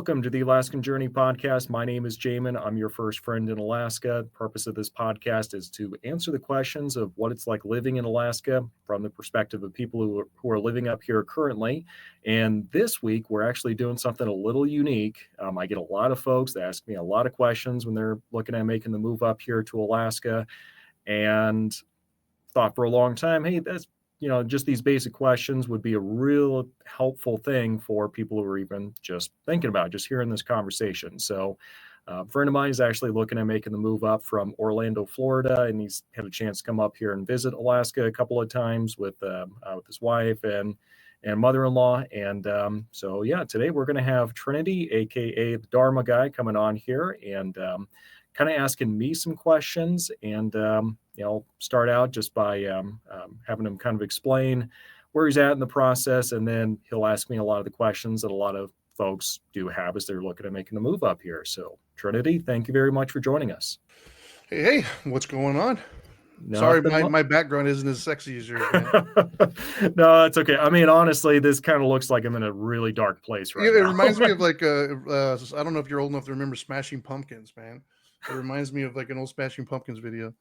Welcome to the Alaskan Journey podcast. My name is Jamin. I'm your first friend in Alaska. The purpose of this podcast is to answer the questions of what it's like living in Alaska from the perspective of people who are living up here currently. And this week, we're actually doing something a little unique. I get a lot of folks that ask me a lot of questions when they're looking at making the move up here to Alaska. And thought for a long time, hey, that's just these basic questions would be a real helpful thing for people who are even just thinking about just hearing this conversation. So a friend of mine is actually looking at making the move up from Orlando, Florida, and he's had a chance to come up here and visit Alaska a couple of times with his wife and mother-in-law. And so today we're going to have Trinity, aka the Dharma Guy, coming on here and kind of asking me some questions, and start out just by having him kind of explain where he's at in the process, and then he'll ask me a lot of the questions that a lot of folks do have as they're looking at making the move up here. So Trinity, thank you very much for joining us. Hey, what's going on? Sorry, my background isn't as sexy as yours, man. No, that's okay. I mean, honestly, this kind of looks like I'm in a really dark place right now. It reminds me of like I don't know if you're old enough to remember Smashing Pumpkins, man. It reminds me of like an old Smashing Pumpkins video.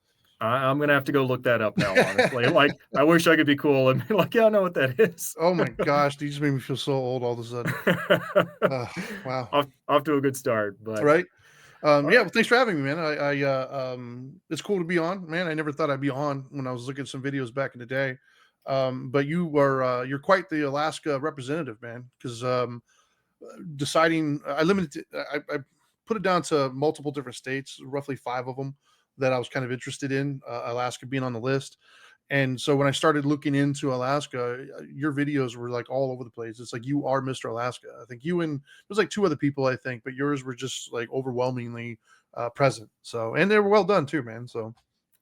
I'm going to have to go look that up now, honestly. Like, I wish I could be cool and be like, yeah, I know what that is. Oh my gosh, you just made me feel so old all of a sudden. Wow. Off to a good start, but right. Well, thanks for having me, man. It's cool to be on, man. I never thought I'd be on when I was looking at some videos back in the day. But you're quite the Alaska representative, man, because I put it down to multiple different states, roughly 5 of them that I was kind of interested in, Alaska being on the list. And so when I started looking into Alaska, your videos were like all over the place. It's like you are Mr. Alaska. I think you and there's like 2 other people, I think, but yours were just like overwhelmingly present. So, and they were well done too, man. So,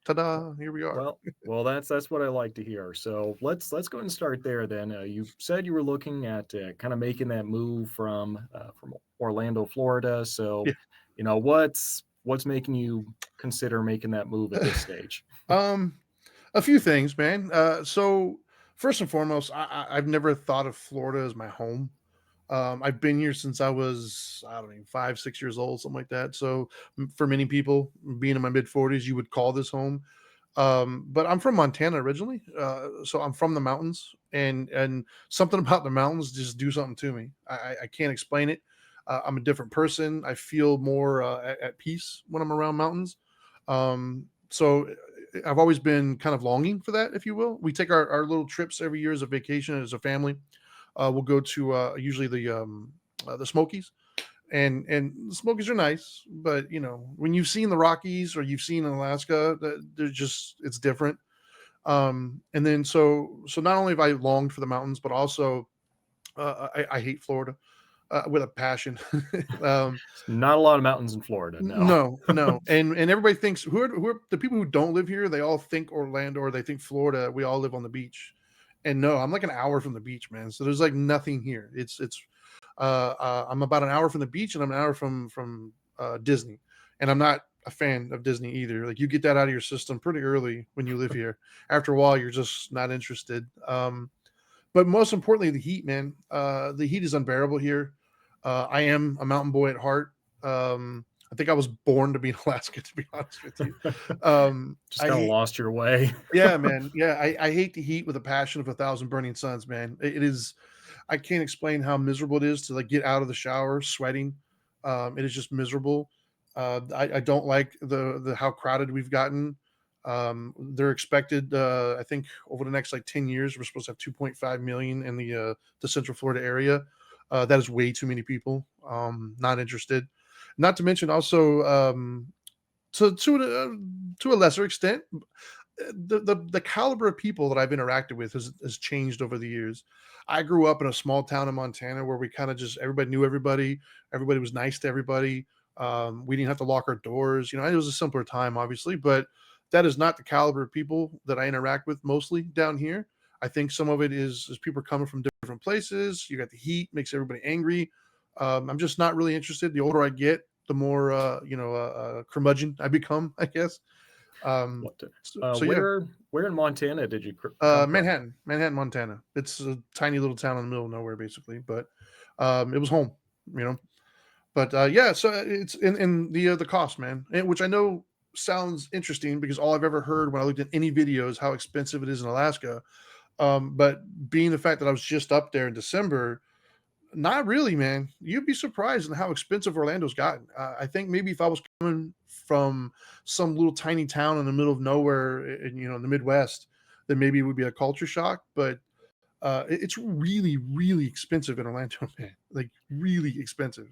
ta-da! Here we are. Well, that's what I like to hear. So let's go ahead and start there. Then you said you were looking at kind of making that move from Orlando, Florida. So, yeah. What's making you consider making that move at this stage? A few things, man. So first and foremost, I've never thought of Florida as my home. I've been here since I was, 5, 6 years old, something like that. So for many people, being in my mid 40s, you would call this home. But I'm from Montana originally, so I'm from the mountains, and something about the mountains just do something to me. I can't explain it. I'm a different person. I feel more at peace when I'm around mountains. So I've always been kind of longing for that, if you will. We take our little trips every year as a vacation as a family. We'll go to usually the Smokies, and the Smokies are nice, but when you've seen the Rockies or you've seen Alaska, it's different. And then so not only have I longed for the mountains, but also I hate Florida. With a passion. Not a lot of mountains in Florida. No. And everybody thinks who are the people who don't live here, they all think Orlando or they think Florida. We all live on the beach. And no, I'm like an hour from the beach, man. So there's like nothing here. I'm about an hour from the beach and I'm an hour from Disney. And I'm not a fan of Disney either. Like you get that out of your system pretty early when you live here. After a while, you're just not interested. But most importantly, the heat, man. The heat is unbearable here. I am a mountain boy at heart. I think I was born to be in Alaska, to be honest with you. Just kind of lost your way. Yeah, man. Yeah, I hate the heat with a passion of 1,000 burning suns, man. It is. I can't explain how miserable it is to like get out of the shower sweating. It is just miserable. I don't like the how crowded we've gotten. They're expected, I think, over the next like 10 years, we're supposed to have 2.5 million in the Central Florida area. That is way too many people. Not interested. Not to mention also, to a lesser extent, the caliber of people that I've interacted with has changed over the years. I grew up in a small town in Montana where we kind of just everybody knew everybody. Everybody was nice to everybody. We didn't have to lock our doors. It was a simpler time, obviously, but that is not the caliber of people that I interact with mostly down here. I think some of it is people coming from different places. You got the heat, makes everybody angry. I'm just not really interested. The older I get, the more curmudgeon I become, I guess. Where in Montana did you Manhattan, Montana. It's a tiny little town in the middle of nowhere, basically, but it was home. But yeah, so it's in the cost, man, which I know sounds interesting because all I've ever heard when I looked at any video is how expensive it is in Alaska. But being the fact that I was just up there in December, not really, man. You'd be surprised at how expensive Orlando's gotten. I think maybe if I was coming from some little tiny town in the middle of nowhere, in the Midwest, then maybe it would be a culture shock. But it's really, really expensive in Orlando, man. Like really expensive.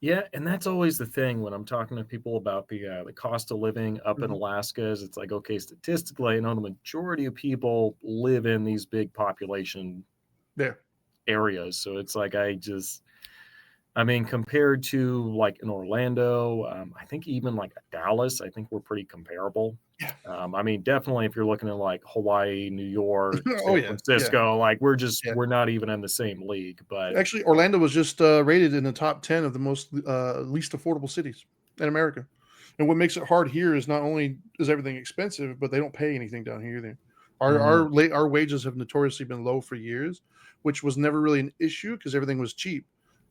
Yeah, and that's always the thing when I'm talking to people about the cost of living up in Mhm. Alaska is it's like, okay, statistically, I know the majority of people live in these big population There. areas. So it's like I mean, compared to like in Orlando, I think even like Dallas, I think we're pretty comparable. Yeah. I mean, definitely if you're looking at like Hawaii, New York, Oh San yeah. Yeah. Francisco, like Yeah. we're not even in the same league. But Actually, Orlando was just rated in the top 10 of the most least affordable cities in America. And what makes it hard here is not only is everything expensive, but they don't pay anything down here either. Our mm, our la- our wages have notoriously been low for years, which was never really an issue because everything was cheap.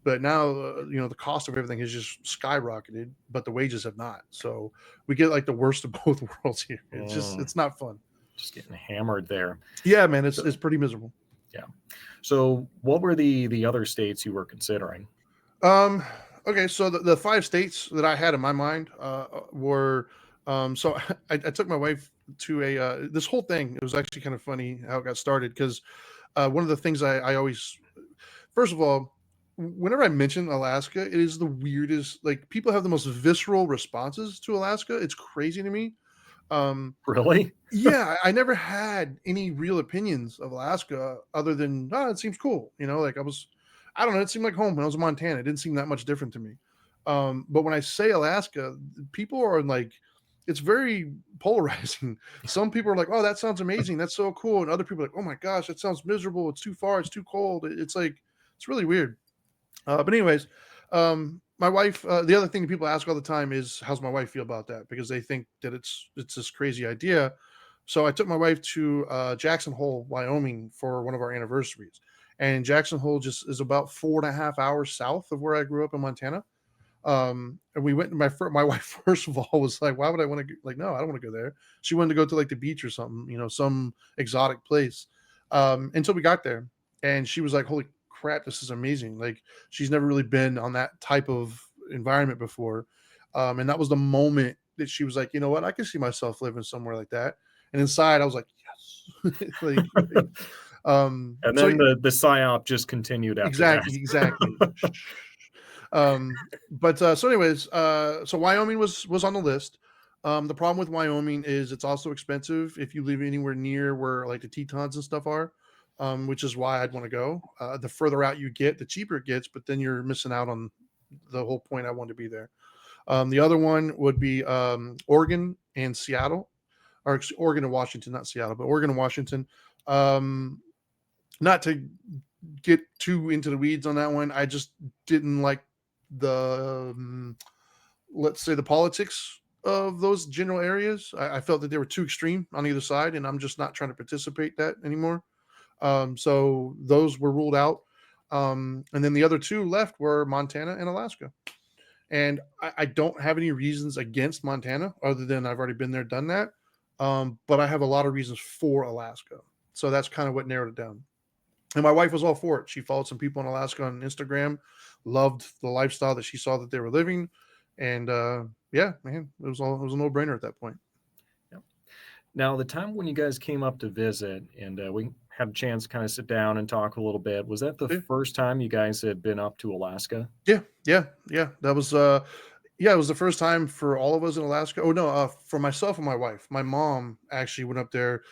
But now, the cost of everything has just skyrocketed, but the wages have not. So we get like the worst of both worlds here. mm, It's not fun. just getting hammered there. Yeah, man, it's So, it's pretty miserable. yeah. So what were the other states you were considering? Um, okay, so the five states that I had in my mind were so I took my wife to a this whole thing. It was actually kind of funny how it got started because one of the things I always, first of all, whenever I mention Alaska, it is the weirdest. Like people have the most visceral responses to Alaska. It's crazy to me. Um, Really? yeah, I never had any real opinions of Alaska other than, oh, it seems cool. Like I don't know, it seemed like home when I was in Montana. It didn't seem that much different to me. But when I say Alaska, people are like, it's very polarizing. Some people are like, oh, that sounds amazing. That's so cool. And other people are like, oh my gosh, that sounds miserable. It's too far. It's too cold. It's like, it's really weird. But anyways, my wife. The other thing that people ask all the time is, "How's my wife feel about that?" Because they think that it's this crazy idea. So I took my wife to Jackson Hole, Wyoming, for one of our anniversaries, and Jackson Hole just is about 4.5 hours south of where I grew up in Montana. And we went. My wife first of all was like, "Why would I want to like? No, I don't want to go there." She wanted to go to like the beach or something, some exotic place. Until we got there, and she was like, "Holy crap, this is amazing!" Like she's never really been on that type of environment before, and that was the moment that she was like, "You know what? I can see myself living somewhere like that." And inside, I was like, "Yes!" like, And so then the psyop just continued after that. exactly, exactly. But so anyways, so Wyoming was on the list. The problem with Wyoming is it's also expensive if you live anywhere near where like the Tetons and stuff are, which is why I'd want to go. The further out you get, the cheaper it gets, but then you're missing out on the whole point. I wanted to be there. The other one would be Oregon and Seattle, or Oregon and Washington, not Seattle, but Oregon and Washington. Um, Not to get too into the weeds on that one. I just didn't like the let's say the politics of those general areas. I felt that they were too extreme on either side, and I'm just not trying to participate that anymore. So those were ruled out. And then the other two left were Montana and Alaska. And I don't have any reasons against Montana other than I've already been there, done that. But I have a lot of reasons for Alaska. So that's kind of what narrowed it down. And my wife was all for it. She followed some people in Alaska on Instagram, loved the lifestyle that she saw that they were living, and yeah, man, it was a no brainer at that point. Yep. Now, the time when you guys came up to visit and we had a chance to kind of sit down and talk a little bit, was that the Yeah, first time you guys had been up to Alaska? yeah, yeah, yeah. That was yeah, it was the first time for all of us in Alaska. Oh no, for myself and my wife. My mom actually went up there.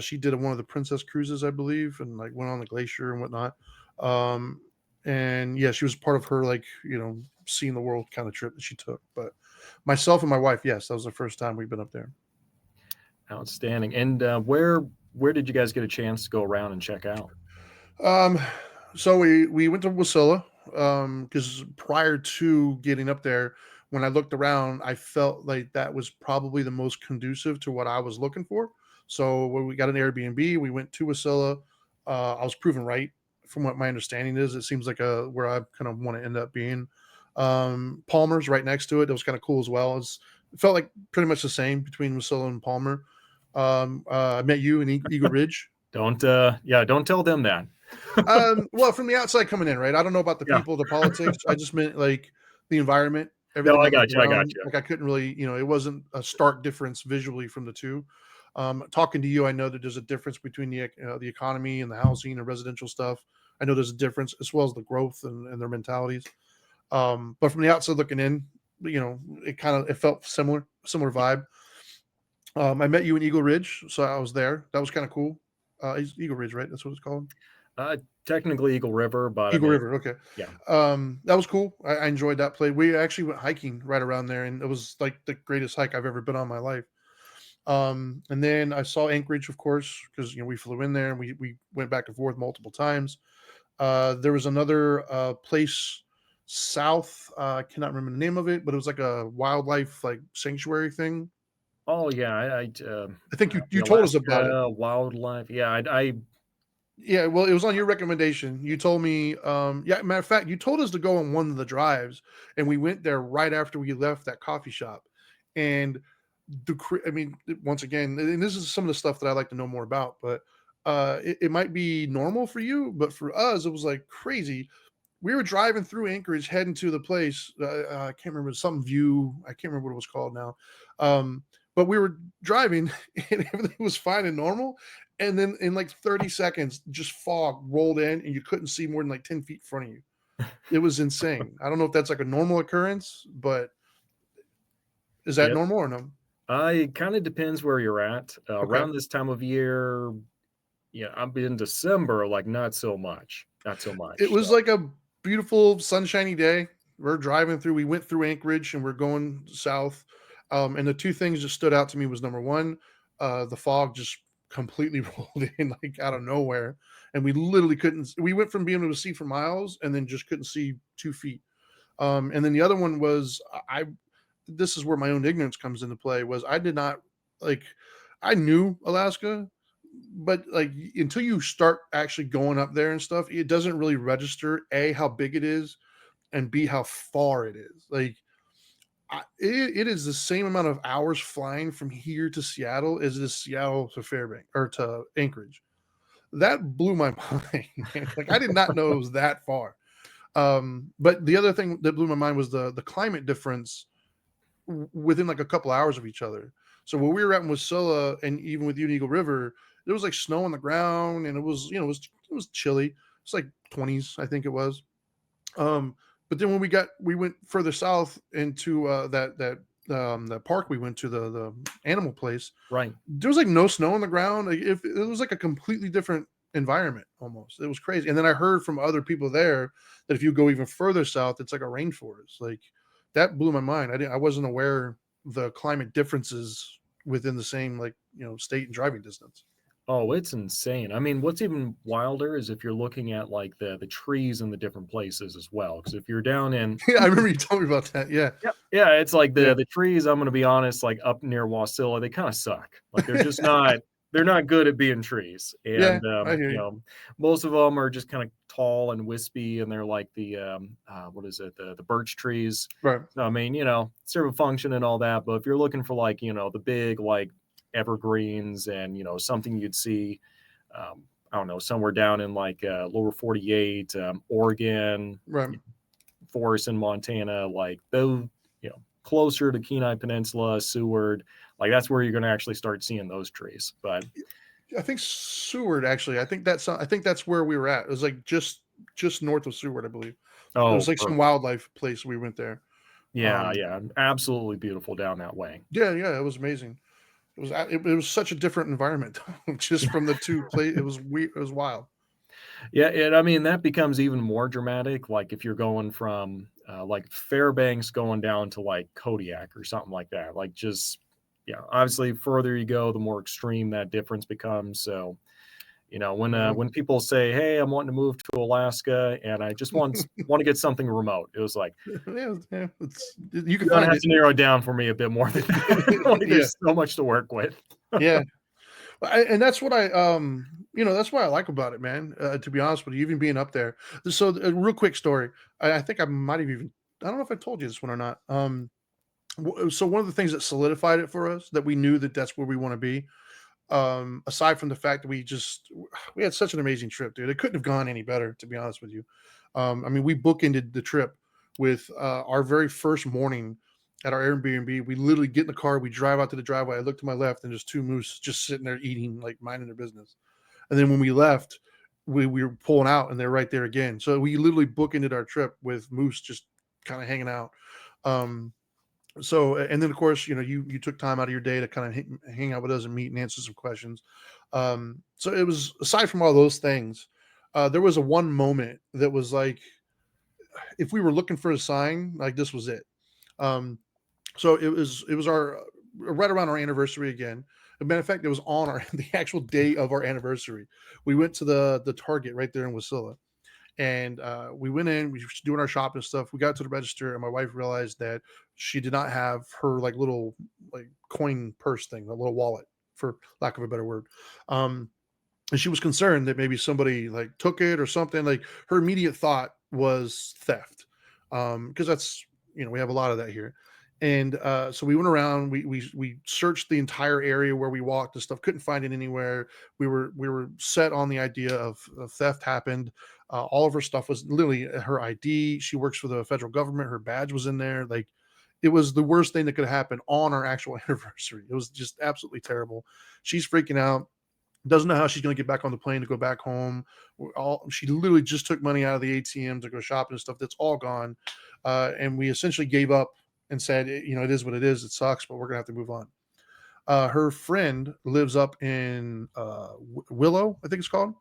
She did one of the Princess cruises, I believe, and like went on the glacier and whatnot. Um, and yeah, she was part of her like seeing the world kind of trip that she took. But myself and my wife, yes, that was the first time we've been up there. Outstanding. And where did you guys get a chance to go around and check out? Um, so we went to Wasilla because prior to getting up there, when I looked around, I felt like that was probably the most conducive to what I was looking for. So when we got an Airbnb, we went to Wasilla. I was proven right from what my understanding is. It seems like where I kind of want to end up being. Palmer's right next to it. That was kind of cool as well. It felt like pretty much the same between Wasilla and Palmer. I met you in Eagle Ridge. Don't tell them that. Well, from the outside coming in, right? I don't know about the Yeah. people, the politics. I just meant like the environment, No, everything I that was got you. I got around. you. Like I couldn't really, it wasn't a stark difference visually from the two. Talking to you, I know that there's a difference between the economy and the housing and residential stuff. I know there's a difference as well as the growth and their mentalities. But from the outside looking in, it felt similar vibe. I met you in Eagle Ridge, so I was there. That was kind of cool. Eagle Ridge, right? That's what it's called. Technically Eagle River, but I Eagle mean, River. Okay. yeah. That was cool. I enjoyed that play. We actually went hiking right around there, and it was like the greatest hike I've ever been on in my life. And then I saw Anchorage, of course, because we flew in there and we went back and forth multiple times. There was another place south. I cannot remember the name of it, but it was like a wildlife like sanctuary thing. Oh yeah, I think the you told us about it. Alaska wildlife. Yeah, I Yeah, well, it was on your recommendation. You told me, yeah, matter of fact, you told us to go on one of the drives, and we went there right after we left that coffee shop. And I mean, once again, and this is some of the stuff that I like to know more about, but it might be normal for you, but for us, it was like crazy. We were driving through Anchorage, heading to the place. I can't remember some view. I can't remember what it was called now. But we were driving, and everything was fine and normal. And then in like 30 seconds, just fog rolled in, and you couldn't see more than like 10 feet in front of you. It was insane. I don't know if that's like a normal occurrence, but is that Yep. normal or no? It kind of depends where you're at. Okay. Around this time of year, yeah, I'm in December, like not so much. Not so It much. was like a beautiful sunshiny day. We're driving through. We went through Anchorage and we're going south. And the two things that stood out to me was number one, the fog just completely rolled in like out of nowhere, and we literally couldn't. We went from being able to see for miles and then just couldn't see 2 feet. And then the other one was I. This is where my own ignorance comes into play. Was I did not like. I knew Alaska, but like until you start actually going up there and stuff, it doesn't really register A, how big it is, and B, how far it is. Like it is the same amount of hours flying from here to Seattle as it is Seattle to Fairbanks or to Anchorage. That blew my mind, man. Like I did not know it was that far. But the other thing that blew my mind was the climate difference within like a couple hours of each other. So where we were at in Wasilla and even with Eagle River, there was like snow on the ground and it was, it was chilly. It's like 20s, I think it was. But then when we went further south into that park we went to, the animal place, Right. there was like no snow on the ground. Like if it was like a completely different environment almost. It was crazy. And then I heard from other people there that if you go even further south, it's like a rainforest. Like that blew my mind. I wasn't aware the climate differences within the same state and driving distance. Oh, it's insane. I mean, what's even wilder is if you're looking at like the trees in the different places as well. Because if you're down in Yeah, I remember you told me about that. Yeah. yeah, it's like Yeah. the trees, I'm gonna be honest, like up near Wasilla, they kind of suck. Like they're not good at being trees. Yeah, And I hear you. most of them are just kind of tall and wispy, and they're like the what is it, the birch trees. Right. So I mean, serve a function and all that, but if you're looking for like, the big like evergreens and something you'd see I don't know, somewhere down in like lower 48, Oregon, Right. forests in Montana, like those, closer to Kenai Peninsula, Seward, like that's where you're going to actually start seeing those trees. But I think Seward actually. I think that's where we were at. It was like just north of Seward, I believe. It was like some perfect. wildlife place we went there. Yeah, yeah, absolutely beautiful down that way. Yeah, it was amazing. It was such a different environment just from the two play. It was weird. It was wild. Yeah, and I mean that becomes even more dramatic. Like if you're going from like Fairbanks going down to like Kodiak or something like that. Like just obviously further you go, the more extreme that difference becomes. So when people say, "Hey, I'm wanting to move to Alaska and I just want to get something remote," it was like Yeah, you you're can gonna find have it. to narrow it down for me a bit more than that. Like, Yeah, there's so much to work with. yeah. And that's what that's what I like about it, man. To be honest with you, even being up there. So a real quick story. I think I might have even I don't know if I told you this one or not. So one of the things that solidified it for us, that we knew that that's where we want to be, aside from the fact that we had such an amazing trip, dude. It couldn't have gone any better, to be honest with you. I mean, we bookended the trip with our very first morning at our Airbnb. We literally get in the car, we drive out to the driveway. I look to my left, and there's two moose just sitting there eating, like minding their business. And then when we left, we were pulling out, and they're right there again. So we literally bookended our trip with moose just kind of hanging out. Um, and then of course, you took time out of your day to kind of hang out with us and meet and answer some questions. So it was, aside from all those things, there was a one moment that was like, if we were looking for a sign, like, this was it. um so it was our right around our anniversary again. As a matter of fact, it was on our the actual day of our anniversary. We went to the Target right there in Wasilla, and we went in, we were doing our shopping and stuff. We got to the register, and my wife realized that she did not have her like little like coin purse thing, a little wallet, for lack of a better word. And she was concerned that maybe somebody like took it or something. Like, her immediate thought was theft, because that's, we have a lot of that here. And so we went around, we searched the entire area where we walked and stuff, couldn't find it anywhere. We were set on the idea of theft happened. All of her stuff was literally her ID. She works for the federal government. Her badge was in there. Like, it was the worst thing that could happen on our actual anniversary. It was just absolutely terrible. She's freaking out, doesn't know how she's going to get back on the plane to go back home. She literally just took money out of the ATM to go shopping and stuff. That's all gone. And we essentially gave up and said, it is what it is. It sucks, but we're going to have to move on. Her friend lives up in Willow, I think it's called.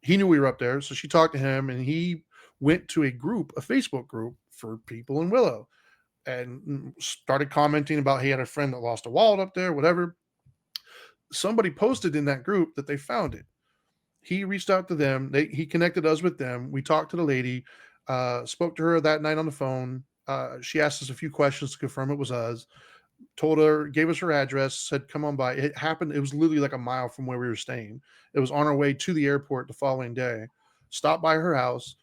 He knew we were up there, so she talked to him, and he went to a Facebook group for people in Willow, and started commenting about he had a friend that lost a wallet up there, whatever. Somebody posted in that group that they found it. He reached out to them. He connected us with them. We talked to the lady, spoke to her that night on the phone. She asked us a few questions to confirm it was us. Told her, gave us her address, said, come on by. It happened. It was literally like a mile from where we were staying. It was on our way to the airport the following day. Stopped by her house,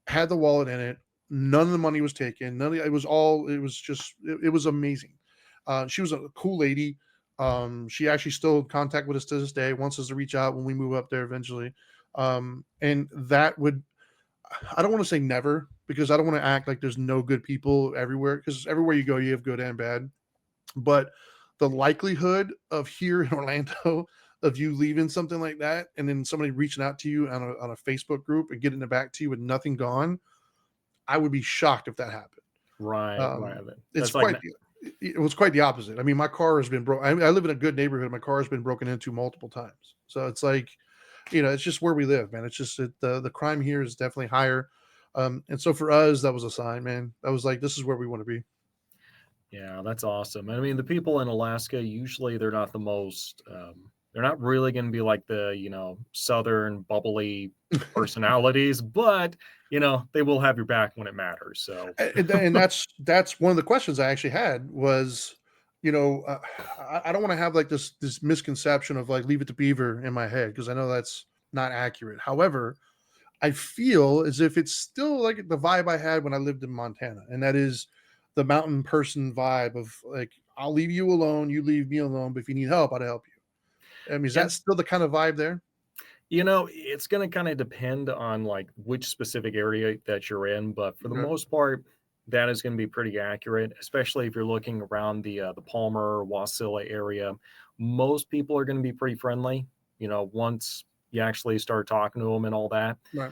had the wallet in it. None of the money was taken. It was amazing. She was a cool lady. She actually still in contact with us to this day, wants us to reach out when we move up there eventually. And that would, I don't want to say never, because I don't want to act like there's no good people everywhere, because everywhere you go, you have good and bad. But the likelihood of here in Orlando of you leaving something like that, and then somebody reaching out to you on a Facebook group and getting it back to you with nothing gone, I would be shocked if that happened. Right. It's That's like, it was quite the opposite. I mean, my car has been broken. I live in a good neighborhood. My car has been broken into multiple times. So it's like, it's just where we live, man. It's just the crime here is definitely higher. And so for us, that was a sign, man. That was like, this is where we want to be. yeah, that's awesome. I mean, the people in Alaska, usually they're not the most, they're not really going to be like the, Southern bubbly personalities, but, they will have your back when it matters. So, And that's one of the questions I actually had was, I don't want to have like this misconception of like Leave It to Beaver in my head, because I know that's not accurate. However, I feel as if it's still like the vibe I had when I lived in Montana, and that is the mountain person vibe of like, I'll leave you alone, you leave me alone, but if you need help, I'd help you. I mean, is that still the kind of vibe there? it's going to kind of depend on like which specific area that you're in, but for the Okay. most part, that is going to be pretty accurate, especially if you're looking around the Palmer, Wasilla area. Most people are going to be pretty friendly, once you actually start talking to them and all that. Right.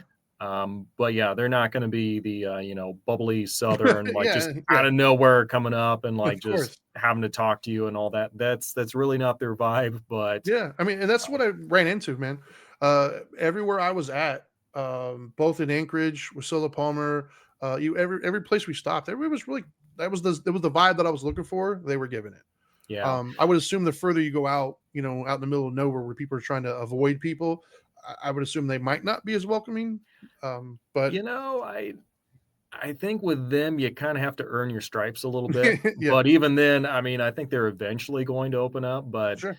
But yeah, they're not going to be the bubbly Southern, like just Yeah, out yeah, of nowhere coming up and like of just course. having to talk to you and all that. That's really not their vibe. But Yeah, I mean, and that's what I ran into, man. Everywhere I was at, both in Anchorage, Wasilla, Palmer, every place we stopped, everybody was really, it was the vibe that I was looking for. They were giving it. yeah, I would assume the further you go out, out in the middle of nowhere where people are trying to avoid people, I would assume they might not be as welcoming. But you know, I think with them, you kind of have to earn your stripes a little bit. yeah, But even then, I mean, I think they're eventually going to open up. But sure.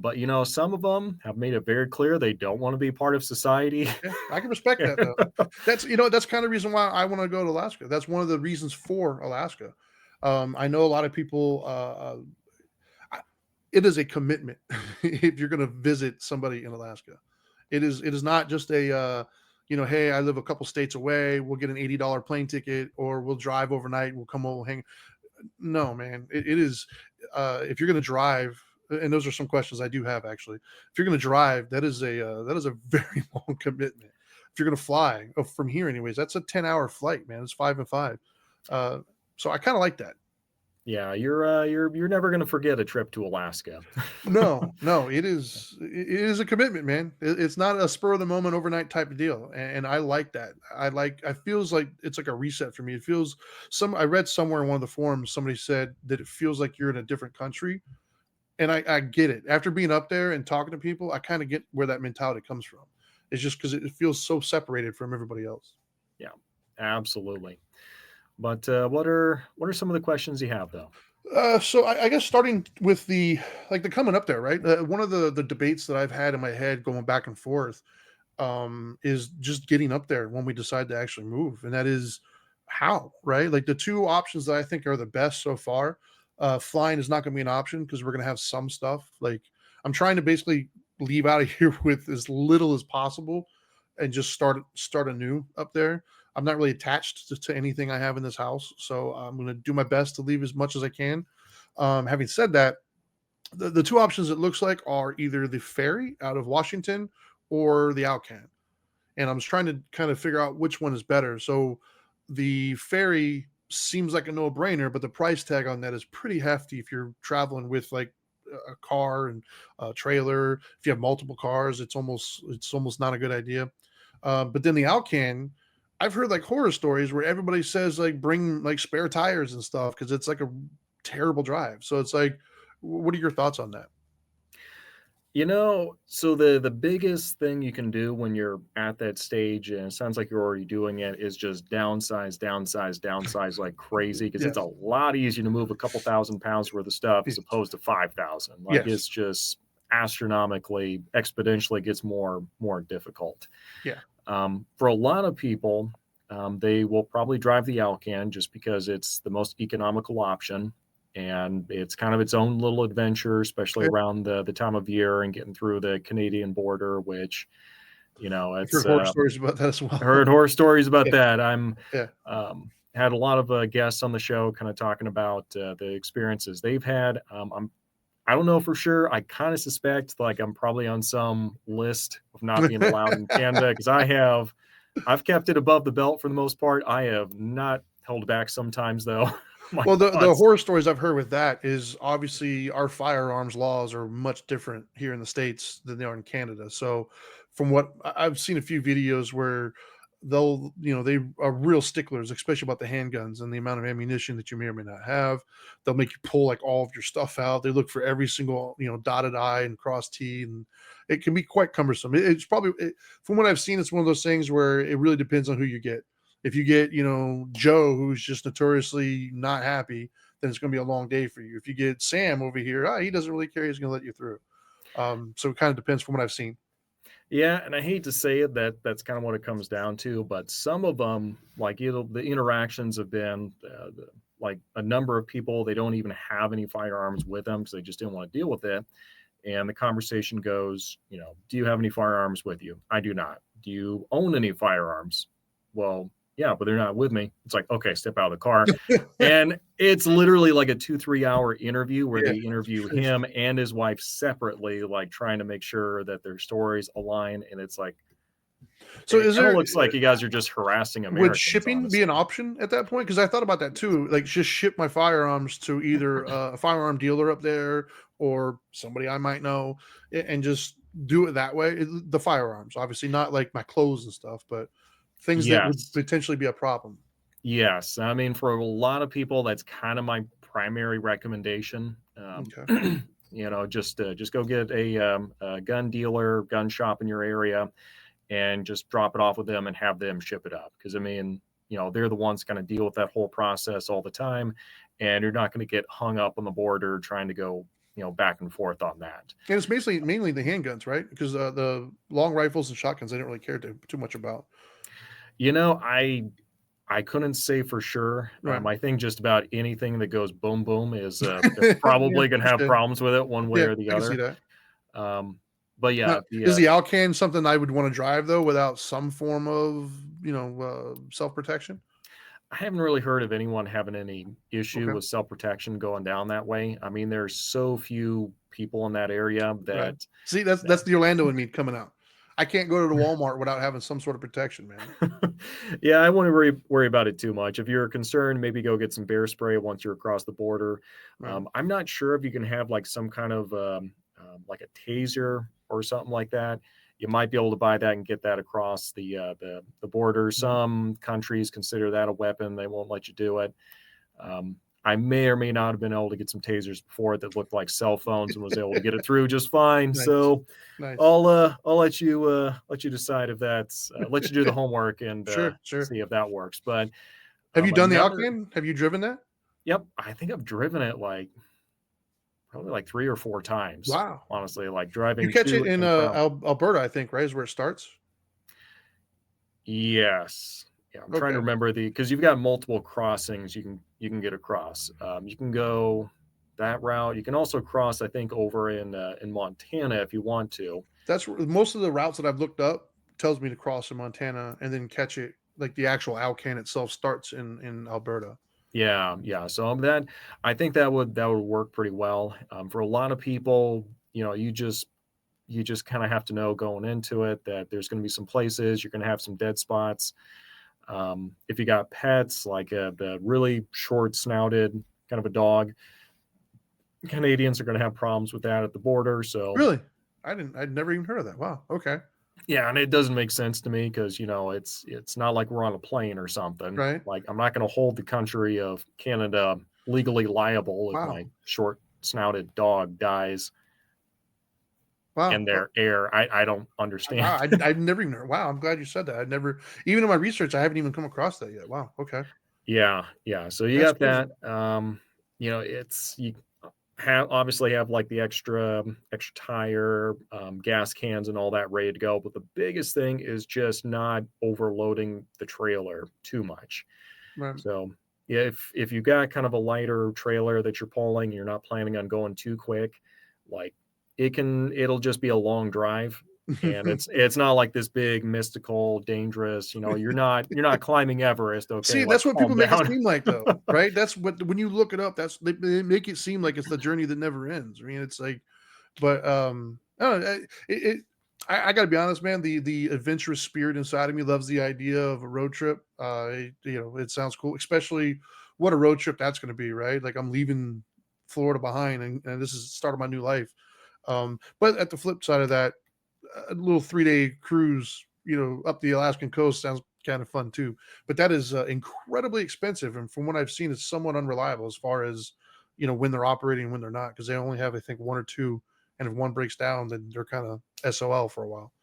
But some of them have made it very clear they don't want to be part of society. Yeah, I can respect that though. That's that's kind of the reason why I want to go to Alaska. That's one of the reasons for Alaska. I know a lot of people. It is a commitment if you're going to visit somebody in Alaska. It is not just a hey, I live a couple states away. We'll get an $80 plane ticket, or we'll drive overnight. We'll come over, we'll hang. No, man, it is. If you're going to drive, and those are some questions I do have actually. If you're going to drive, that is a very long commitment. If you're going to fly from here, anyways, that's a 10-hour flight, man. It's 5 and 5. So I kind of like that. Yeah, you're never gonna forget a trip to Alaska. No, no, it is a commitment, man. It's not a spur of the moment overnight type of deal, and I like that. I feels like it's like a reset for me. It feels I read somewhere in one of the forums somebody said that it feels like you're in a different country, and I get it. After being up there and talking to people, I kind of get where that mentality comes from. It's just because it feels so separated from everybody else. Yeah, absolutely. But what are some of the questions you have though? So I guess starting with the coming up there, right? One of the debates that I've had in my head going back and forth is just getting up there when we decide to actually move, and that is how, right? Like the two options that I think are the best so far. Flying is not going to be an option because we're going to have some stuff. Like I'm trying to basically leave out of here with as little as possible, and just start anew up there. I'm not really attached to anything I have in this house, so I'm going to do my best to leave as much as I can. Having said that, the two options it looks like are either the ferry out of Washington or the Alcan. And I was trying to kind of figure out which one is better. So the ferry seems like a no-brainer, but the price tag on that is pretty hefty if you're traveling with like a car and a trailer. If you have multiple cars, it's almost not a good idea. But then the Alcan, I've heard like horror stories where everybody says like bring like spare tires and stuff because it's like a terrible drive. So it's like, what are your thoughts on that? So the biggest thing you can do when you're at that stage, and it sounds like you're already doing it, is just downsize, downsize, downsize like crazy because it's a Yes. lot easier to move a couple thousand pounds worth of stuff as Yes. opposed to 5,000. Like Yes. it's just astronomically, exponentially gets more difficult. Yeah. For a lot of people, they will probably drive the Alcan just because it's the most economical option. And it's kind of its own little adventure, especially Yeah. around the time of year and getting through the Canadian border, which, I've heard it's horror stories about that as I heard well. horror stories about Yeah. that. Yeah. Had a lot of guests on the show kind of talking about the experiences they've had. I don't know for sure. I kind of suspect like I'm probably on some list of not being allowed in Canada because I've kept it above the belt for the most part. I have not held back sometimes though. My Well, the thoughts. horror stories I've heard with that is obviously our firearms laws are much different here in the States than they are in Canada. So, from what I've seen a few videos where they are real sticklers, especially about the handguns and the amount of ammunition that you may or may not have. They'll make you pull like all of your stuff out. They look for every single, dotted I and cross T, and it can be quite cumbersome. It's probably, from what I've seen, it's one of those things where it really depends on who you get. If you get, Joe, who's just notoriously not happy, then it's going to be a long day for you. If you get Sam over here, he doesn't really care. He's going to let you through. So it kind of depends from what I've seen. Yeah, and I hate to say it, that's kind of what it comes down to. But some of them, like the interactions have been like a number of people. They don't even have any firearms with them because they just didn't want to deal with it. And the conversation goes, do you have any firearms with you? I do not. Do you own any firearms? Well, yeah, but they're not with me. It's like, okay, step out of the car. And it's literally like a 2-3 hour interview where Yeah. they interview him and his wife separately, like trying to make sure that their stories align. And it's like, So it is kind of there looks like you guys are just harassing would Americans, shipping be an honestly. option at that point? Because I thought about that too. Like just ship my firearms to either a firearm dealer up there or somebody I might know, and just do it that way. The firearms, obviously, not like my clothes and stuff, but things that would Yes. potentially be a problem. Yes. I mean, for a lot of people, that's kind of my primary recommendation. Okay. Just go get a gun dealer, gun shop in your area, and just drop it off with them and have them ship it up. Because I mean, they're the ones kind of deal with that whole process all the time, and you're not going to get hung up on the border trying to go back and forth on that. And it's mainly the handguns, right? Because the long rifles and shotguns, I didn't really care too much about. I couldn't say for sure. Right. I think just about anything that goes boom boom is Yeah, probably going to have touche. problems with it one way Yeah, or the I can see other. that. Um, but Now, yeah, is the Alcan something I would want to drive though, without some form of self protection? I haven't really heard of anyone having any issue Okay, with self protection going down that way. I mean, there's so few people in that area right. that See, that's the Orlando in me coming out. I can't go to the Walmart without having some sort of protection, man. yeah, I wouldn't worry about it too much. If you're concerned, maybe go get some bear spray once you're across the border. Right. I'm not sure if you can have like some kind of like a taser or something like that. You might be able to buy that and get that across the border. Mhm. Some countries consider that a weapon; they won't let you do it. Um, I may or may not have been able to get some tasers before that looked like cell phones and was able to get it through just fine. Nice, So nice. I'll let you decide if that's let you do the homework and Sure, sure. see if that works. But Have you done the another Alcan? Have you driven that? yep, I think I've driven it like probably like 3 or 4 times. Wow. Honestly, like You driving catch it to in and from. Alberta, I think, right? Is where it starts. Yes. Yeah, I'm trying to Okay, remember because you've got multiple crossings you can get across. You can go that route. You can also cross, I think, over in Montana if you want to. most of the routes that I've looked up tells me to cross in Montana and then catch it. Like the actual Alcan itself starts in Alberta. Yeah, yeah. So that I think that would work pretty well for a lot of people. You just kind of have to know going into it that there's going to be some places you're going to have some dead spots. If you got pets like the really short snouted kind of a dog, Canadians are going to have problems with that at the border. So Really? I'd never even heard of that. Wow. Okay. yeah, and it doesn't make sense to me because it's not like we're on a plane or something. Right. Like I'm not going to hold the country of Canada legally liable if Wow. my short snouted dog dies in Wow. their air. I don't understand. Wow. I'd never even heard. Wow. I'm glad you said that. I'd never, even in my research, I haven't even come across that yet. Wow. Okay. Yeah, yeah. So you That's got crazy. that. It's you have like the extra tire, gas cans, and all that ready to go. But the biggest thing is just not overloading the trailer too much. Right. So yeah, if you got kind of a lighter trailer that you're pulling, you're not planning on going too quick, like it'll just be a long drive. And it's not like this big mystical dangerous, you're not climbing Everest. Okay, See, like that's what calm people make it down. seem like, though, right? That's what when you look it up, they make it seem like it's the journey that never ends. I mean, it's like, but I don't know. I got to be honest, man. The adventurous spirit inside of me loves the idea of a road trip. It sounds cool, especially what a road trip that's going to be, right? Like I'm leaving Florida behind, and this is the start of my new life. But at the flip side of that, a little 3-day cruise, up the Alaskan coast sounds kind of fun too. But that is incredibly expensive, and from what I've seen, it's somewhat unreliable as far as when they're operating and when they're not, because they only have I think one or two, and if one breaks down, then they're kind of SOL for a while.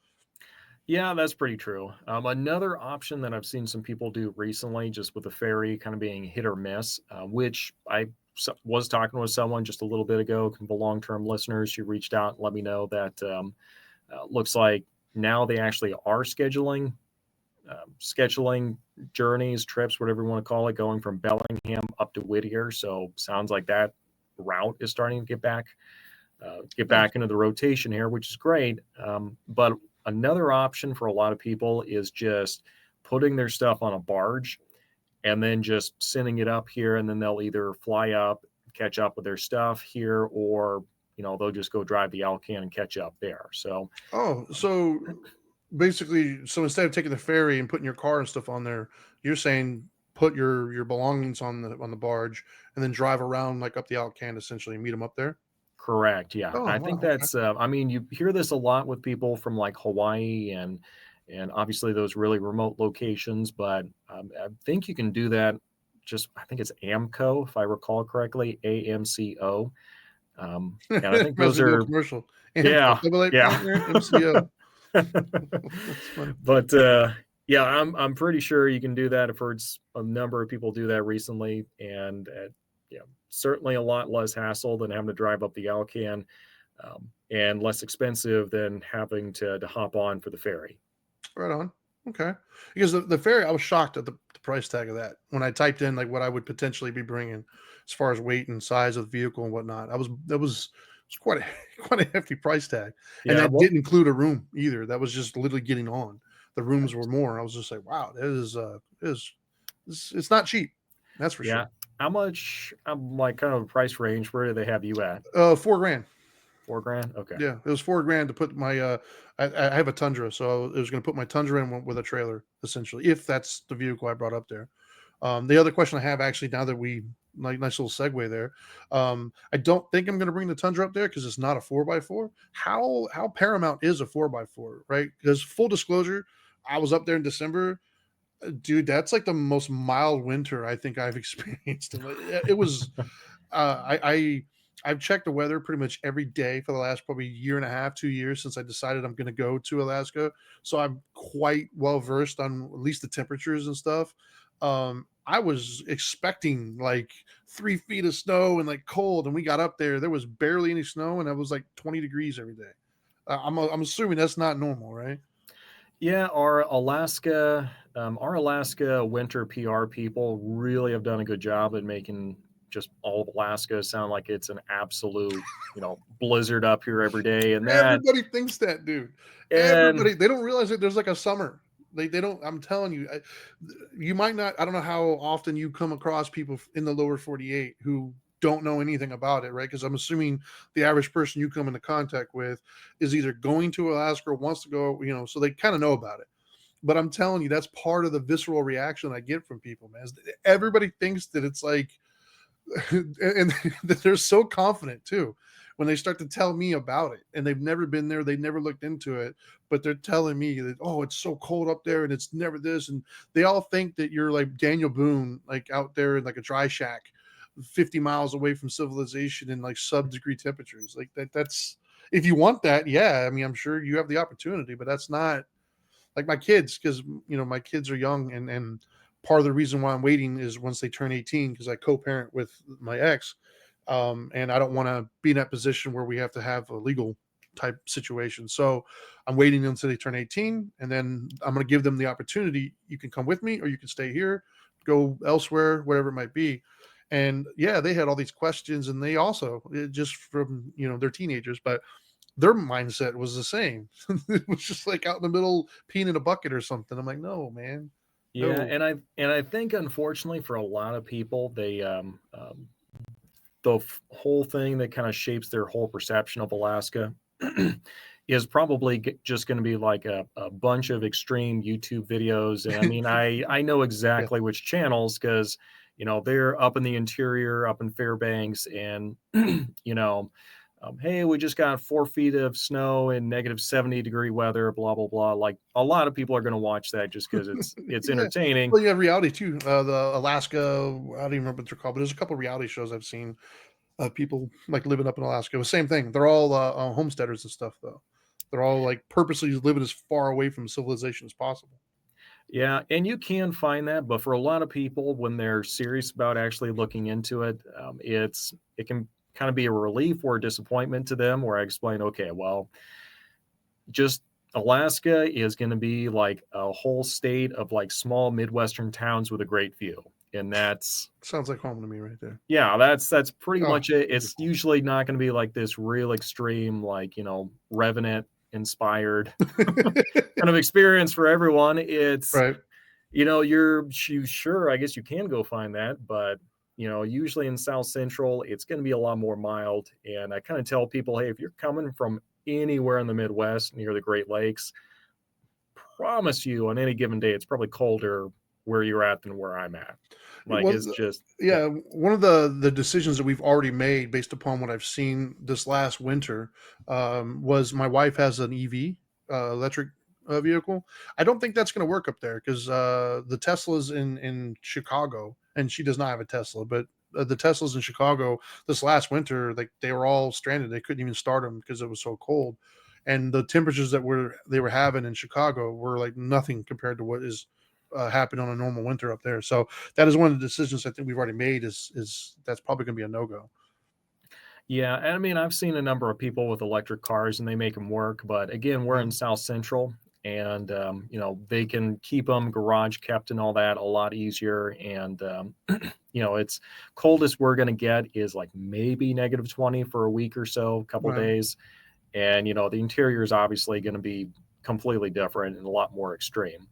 Yeah, that's pretty true. Another option that I've seen some people do recently, just with the ferry kind of being hit or miss, which was talking with someone just a little bit ago, kind of a long-term listeners who reached out and let me know that looks like now they actually are scheduling journeys, trips, whatever you want to call it, going from Bellingham up to Whittier. So sounds like that route is starting to get Nice. back into the rotation here, which is great. But another option for a lot of people is just putting their stuff on a barge and then just sending it up here, and then they'll either fly up, catch up with their stuff here, or they'll just go drive the Alcan and catch up there. So Oh, so basically, so instead of taking the ferry and putting your car and stuff on there, you're saying put your belongings on the barge and then drive around like up the Alcan, essentially, and meet them up there. correct, yeah, and Oh, I think wow. Okay. that's. I mean, you hear this a lot with people from like Hawaii and obviously those really remote locations, but I think you can do that. Just I think it's AMCO, if I recall correctly, AMCO. And I think Reminds those me of the old are commercial. Amco, yeah, double A yeah. partner, MCO. That's funny. But yeah, I'm pretty sure you can do that. I've heard a number of people do that recently, and yeah, certainly a lot less hassle than having to drive up the Alcan, and less expensive than having to hop on for the ferry. Right on. Okay. Because the ferry, I was shocked at the price tag of that when I typed in like what I would potentially be bringing as far as weight and size of the vehicle and whatnot. That was it's quite a quite a hefty price tag, and Yeah, that well, didn't include a room either. That was just literally getting on. The rooms were more. I was just like, wow, that is it's not cheap. That's for yeah. sure. How much, like, kind of a price range, where do they have you at? 4 grand. 4 grand? Okay. Yeah, it was 4 grand to put my I have a Tundra, so it was going to put my Tundra in with a trailer essentially, if that's the vehicle I brought up there. The other question I have actually, now that we like nice little segue there, I don't think I'm going to bring the Tundra up there because it's not a 4x4. How paramount is a 4x4, right? Because full disclosure, I was up there in December, dude. That's like the most mild winter I think I've experienced, and like, it was I've checked the weather pretty much every day for the last probably year and a half, 2 years since I decided I'm going to go to Alaska. So I'm quite well versed on at least the temperatures and stuff. I was expecting like 3 feet of snow and like cold, and we got up there. There was barely any snow, and it was like 20 degrees every day. I'm assuming that's not normal, right? Yeah, our Alaska winter PR people really have done a good job at making just all of Alaska sound like it's an absolute, blizzard up here every day, and that Everybody thinks that, dude. and Everybody, they don't realize that there's like a summer. They don't. I'm telling you, you might not. I don't know how often you come across people in the lower 48 who don't know anything about it, right? Because I'm assuming the average person you come into contact with is either going to Alaska or wants to go, so they kind of know about it. But I'm telling you, that's part of the visceral reaction I get from people, man. Everybody thinks that it's like and they're so confident too when they start to tell me about it, and they've never been there, they've never looked into it, but they're telling me that, oh, it's so cold up there and it's never this, and they all think that you're like Daniel Boone, like out there in like a dry shack 50 miles away from civilization in like sub-degree temperatures. Like that's, if you want that, yeah, I mean, I'm sure you have the opportunity, but that's not like my kids, because my kids are young, and part of the reason why I'm waiting is once they turn 18, because I co-parent with my ex, and I don't want to be in that position where we have to have a legal type situation. So I'm waiting until they turn 18, and then I'm going to give them the opportunity. You can come with me, or you can stay here, go elsewhere, whatever it might be. And yeah, they had all these questions, and they also, just from they're teenagers, but their mindset was the same. It was just like out in the middle peeing in a bucket or something. I'm like, no, man, yeah, no. and I think, unfortunately, for a lot of people, the whole thing that kind of shapes their whole perception of Alaska is probably just going to be like a bunch of extreme YouTube videos. And I mean, I know Yeah, exactly which channels, because they're up in the interior, up in Fairbanks, and you know, hey, we just got 4 feet of snow and -70-degree weather, blah blah blah. Like, a lot of people are going to watch that just because it's yeah. entertaining. Well, you have reality too. The Alaska, I don't even remember what they're called, but there's a couple of reality shows I've seen of people like living up in Alaska. The same thing. They're all homesteaders and stuff, though. They're all like purposely living as far away from civilization as possible. Yeah, and you can find that, but for a lot of people, when they're serious about actually looking into it, it can kind of be a relief or a disappointment to them. Where I explain, okay, well, just Alaska is going to be like a whole state of like small Midwestern towns with a great view, and that's Sounds like home to me right there. yeah, that's pretty Oh, much it. It's beautiful. usually not going to be like this real extreme, like Revenant inspired kind of experience for everyone. It's Right. sure, I guess you can go find that, but usually in South Central, it's going to be a lot more mild. And I kind of tell people, hey, if you're coming from anywhere in the Midwest near the Great Lakes, promise you on any given day, it's probably colder where you're at than where I'm at. Like, Well, it's just, yeah. yeah, one of the decisions that we've already made based upon what I've seen this last winter, was my wife has an EV, electric vehicle. I don't think that's going to work up there because the Teslas in Chicago, and she does not have a Tesla, but the Teslas in Chicago this last winter, like they were all stranded. They couldn't even start them because it was so cold, and the temperatures that they were having in Chicago were like nothing compared to what is happen on a normal winter up there. So that is one of the decisions I think we've already made. Is that's probably going to be a no go. Yeah, and I mean, I've seen a number of people with electric cars and they make them work, but again, we're in South Central and they can keep them garage kept and all that a lot easier. And it's coldest we're going to get is like maybe -20 for a week or so, a couple Right. days. And the interior is obviously going to be completely different and a lot more extreme.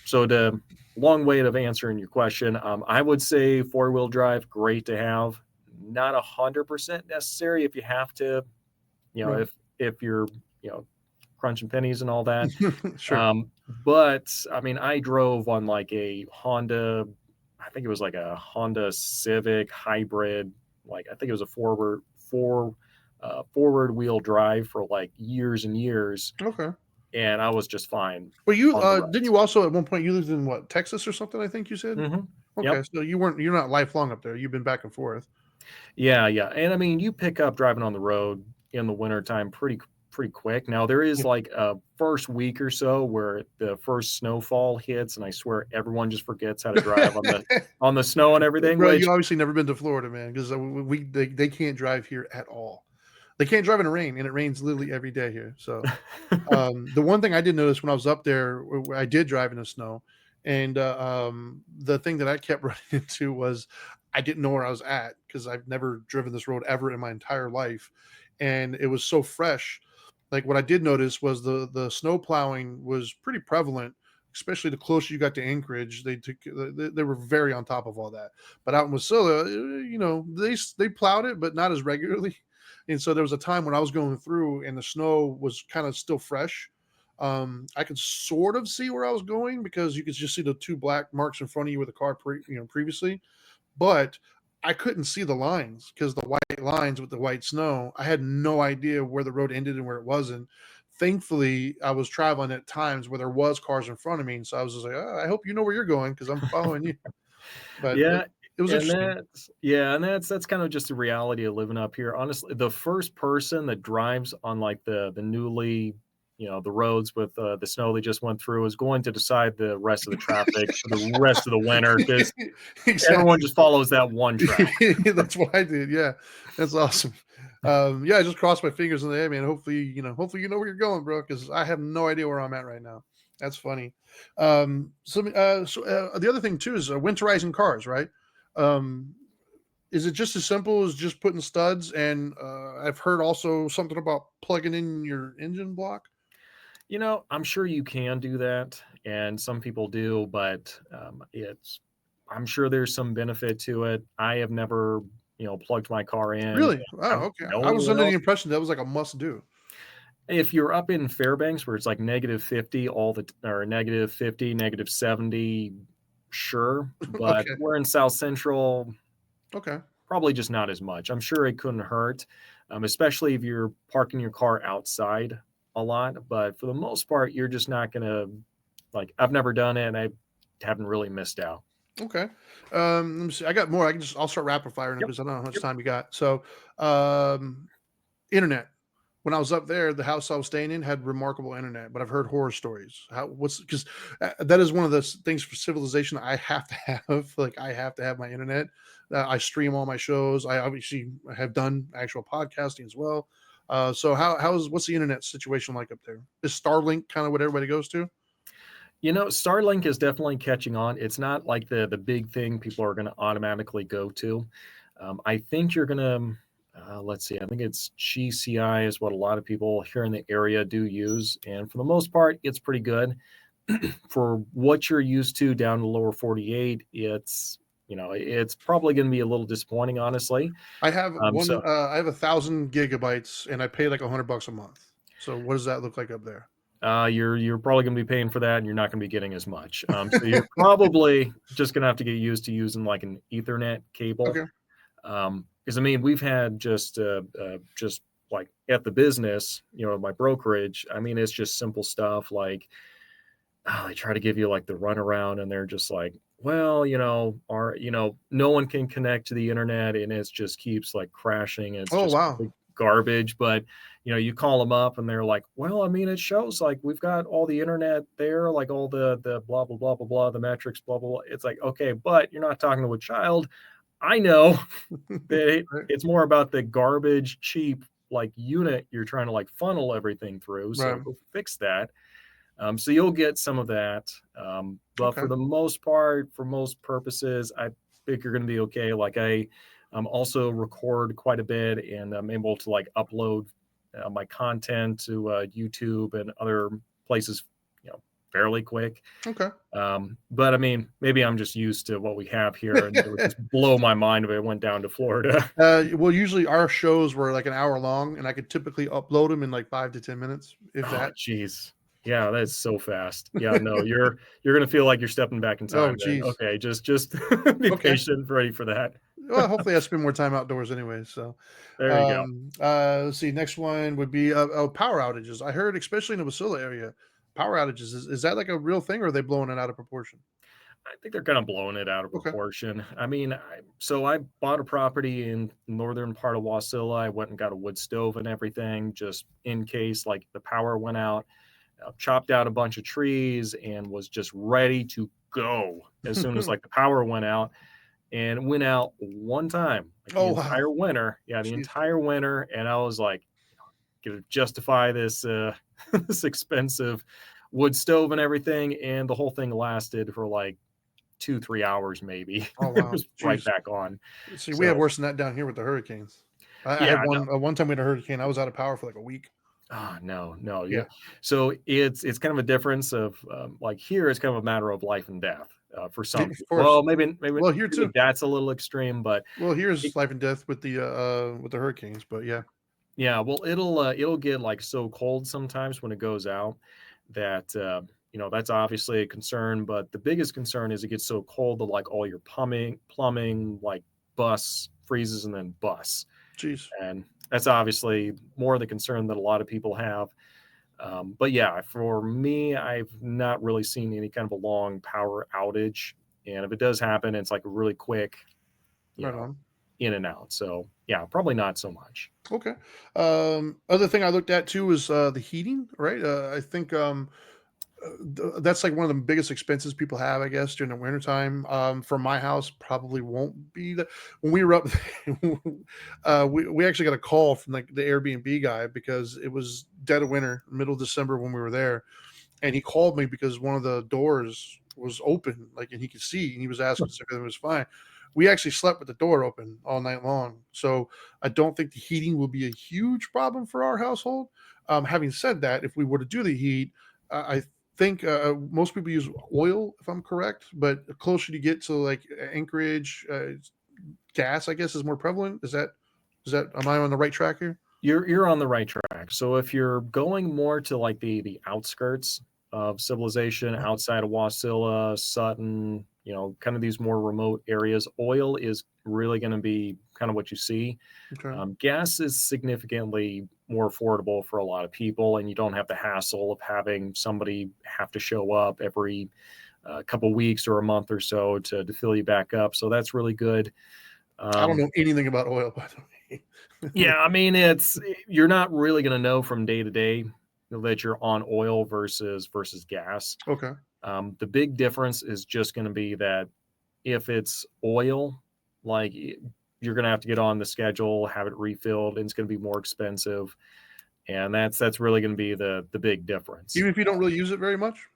So the long way of answering your question, I would say four-wheel drive, great to have. Not 100% necessary if you have to, Right. if you're, crunching pennies and all that. Sure. But I mean, I drove on like a Honda, I think it was like a Honda Civic hybrid, like I think it was a forward wheel drive for like years and years, Okay. and I was just fine Well, you on the didn't roads. you also at one point you lived in what, Texas or something? I think you said. Hmm. Okay, Yep. so you're not lifelong up there. You've been back and forth. Yeah, yeah. And I mean, you pick up driving on the road in the wintertime pretty quick. Now there is Yeah. like a first week or so where the first snowfall hits, and I swear everyone just forgets how to drive on the snow and everything, Bro, which you obviously never been to Florida, man, because they can't drive here at all. They can't drive in the rain, and it rains literally every day here. So the one thing I did notice when I was up there, I did drive in the snow, and the thing that I kept running into was I didn't know where I was at because I've never driven this road ever in my entire life, and it was so fresh. Like what I did notice was the snow plowing was pretty prevalent, especially the closer you got to Anchorage. They were very on top of all that. But out in Wasilla, they plowed it, but not as regularly. And so there was a time when I was going through and the snow was kind of still fresh. I could sort of see where I was going because you could just see the two black marks in front of you with the car previously, but I couldn't see the lines because the white lines with the white snow, I had no idea where the road ended and where it wasn't. Thankfully, I was traveling at times where there was cars in front of me, and so I was just like, "Oh, I hope you know where you're going because I'm following you." But yeah, it was and interesting. that's kind of just the reality of living up here. Honestly, the first person that drives on like the newly, the roads with the snow they just went through is going to decide the rest of the traffic for the rest of the winter because everyone Exactly. just follows that one track. That's what I did. Yeah, that's awesome. Yeah, I just crossed my fingers and hey, man. Hopefully you know where you're going, bro. Because I have no idea where I'm at right now. That's funny. The other thing too is winterizing cars, right? Um, is it just as simple as just putting studs? And I've heard also something about plugging in your engine block. I'm sure you can do that, and some people do, but I'm sure there's some benefit to it. I have never, plugged my car in. And Really? I Oh, don't okay. know I was anyone under the else. impression that was like a must do. If you're up in Fairbanks where it's like -50 or -50, -70, sure, but Okay. we're in South Central, Okay. probably just not as much. I'm sure it couldn't hurt, especially if you're parking your car outside a lot, but for the most part, you're just not gonna like, I've never done it, and I haven't really missed out. Okay. Let me see. I got more. I'll start rapid firing Yep, because I don't know how much yep. time you got. So, um, internet. When I was up there, the house I was staying in had remarkable internet, but I've heard horror stories. What's because that is one of the things for civilization I have to have. Like I have to have my internet. I stream all my shows. I obviously have done actual podcasting as well. So what's the internet situation like up there? Is Starlink kind of what everybody goes to? Starlink is definitely catching on. It's not like the big thing people are gonna automatically go to. I think you're gonna, let's see, I think it's GCI is what a lot of people here in the area do use, and for the most part, it's pretty good. For what you're used to down in the lower 48, it's probably gonna be a little disappointing, honestly. So I have 1,000 gigabytes and I pay like $100 a month. So what does that look like up there? you're probably going to be paying for that, and you're not going to be getting as much. So you're probably just going to have to get used to using like an Ethernet cable. Okay. Because I mean, we've had just like at the business, my brokerage. I mean, it's just simple stuff like they try to give you like the runaround, and they're just like, well, no one can connect to the internet, and it just keeps like crashing. It's Oh just wow. garbage, but you call them up and they're like, well, I mean, it shows like we've got all the internet there, like all the blah, blah, blah, blah, blah, the metrics, blah, blah, blah. It's like, okay, but you're not talking to a child. I know that Right. it's more about the garbage, cheap, like unit you're trying to like funnel everything through. So Right. go fix that. So you'll get some of that. But Okay. for the most part, for most purposes, I think you're going to be okay. Like I also record quite a bit and I'm able to like upload my content to YouTube and other places, fairly quick. Okay. But I mean, maybe I'm just used to what we have here and it would just blow my mind if it went down to Florida. Well, usually our shows were like an hour long, and I could typically upload them in like 5 to 10 minutes, if Oh, that. geez. Yeah, that's so fast. Yeah, no, you're gonna feel like you're stepping back in Oh, time then. geez. Okay, just be Okay. patient, ready for that. Well, hopefully I spend more time outdoors anyway. So, There you go. let's see. Next one would be power outages. I heard, especially in the Wasilla area, power outages is that like a real thing, or are they blowing it out of proportion? I think they're kind of blowing it out of Okay. proportion. I mean, I bought a property in northern part of Wasilla. I went and got a wood stove and everything, just in case like the power went out. Chopped out a bunch of trees and was just ready to go as soon as like the power went out. And it went out one time, like the Oh wow. entire winter. Yeah, the Jeez. entire winter. And I was like, gonna justify this this expensive wood stove and everything. And the whole thing lasted for like 2-3 hours maybe. Oh It wow. was right Jeez. back on. See, we have So worse than that down here with the hurricanes. I yeah, had no, one time we had a hurricane. I was out of power for like a week. no, no, yeah. Yeah. So it's kind of a difference of like here it's kind of a matter of life and death for Yeah, some of people. course. Well, maybe Well, here too. that's a little extreme, but Well, it, here's life and death with the hurricanes, but yeah. yeah, well, it'll get like so cold sometimes when it goes out that that's obviously a concern. But the biggest concern is it gets so cold that like all your plumbing like freezes and then busts, Jeez. and that's obviously more the concern that a lot of people have. But yeah, for me, I've not really seen any kind of a long power outage, and if it does happen, it's like really quick, you Right know, on. in and out. So yeah, probably not so much. Okay. Other thing I looked at too is the heating, right? I think that's like one of the biggest expenses people have, I guess, during the wintertime. For my house, probably won't be that. When we were up, we actually got a call from like the Airbnb guy because it was dead of winter, middle of December when we were there, and he called me because one of the doors was open, like, and he could see, and he was asking if everything was fine. We actually slept with the door open all night long, so I don't think the heating will be a huge problem for our household. Having said that, if we were to do the heat, I think most people use oil, if I'm correct, but the closer you get to like Anchorage, gas, I guess, is more prevalent. Is that am I on the right track here? You're on the right track. So if you're going more to like the outskirts of civilization, outside of Wasilla, Sutton, kind of these more remote areas, oil is really going to be kind of what you see. Okay. Gas is significantly more affordable for a lot of people, and you don't have the hassle of having somebody have to show up every couple weeks or a month or so to fill you back up. So that's really good. I don't Um, know anything about oil, by the way. yeah, I mean, you're not really going to know from day to day that you're on oil versus gas. Okay. The big difference is just going to be that if it's oil, like you're going to have to get on the schedule, have it refilled, and it's going to be more expensive, and that's really going to be the big difference. Even if you don't really use it very much.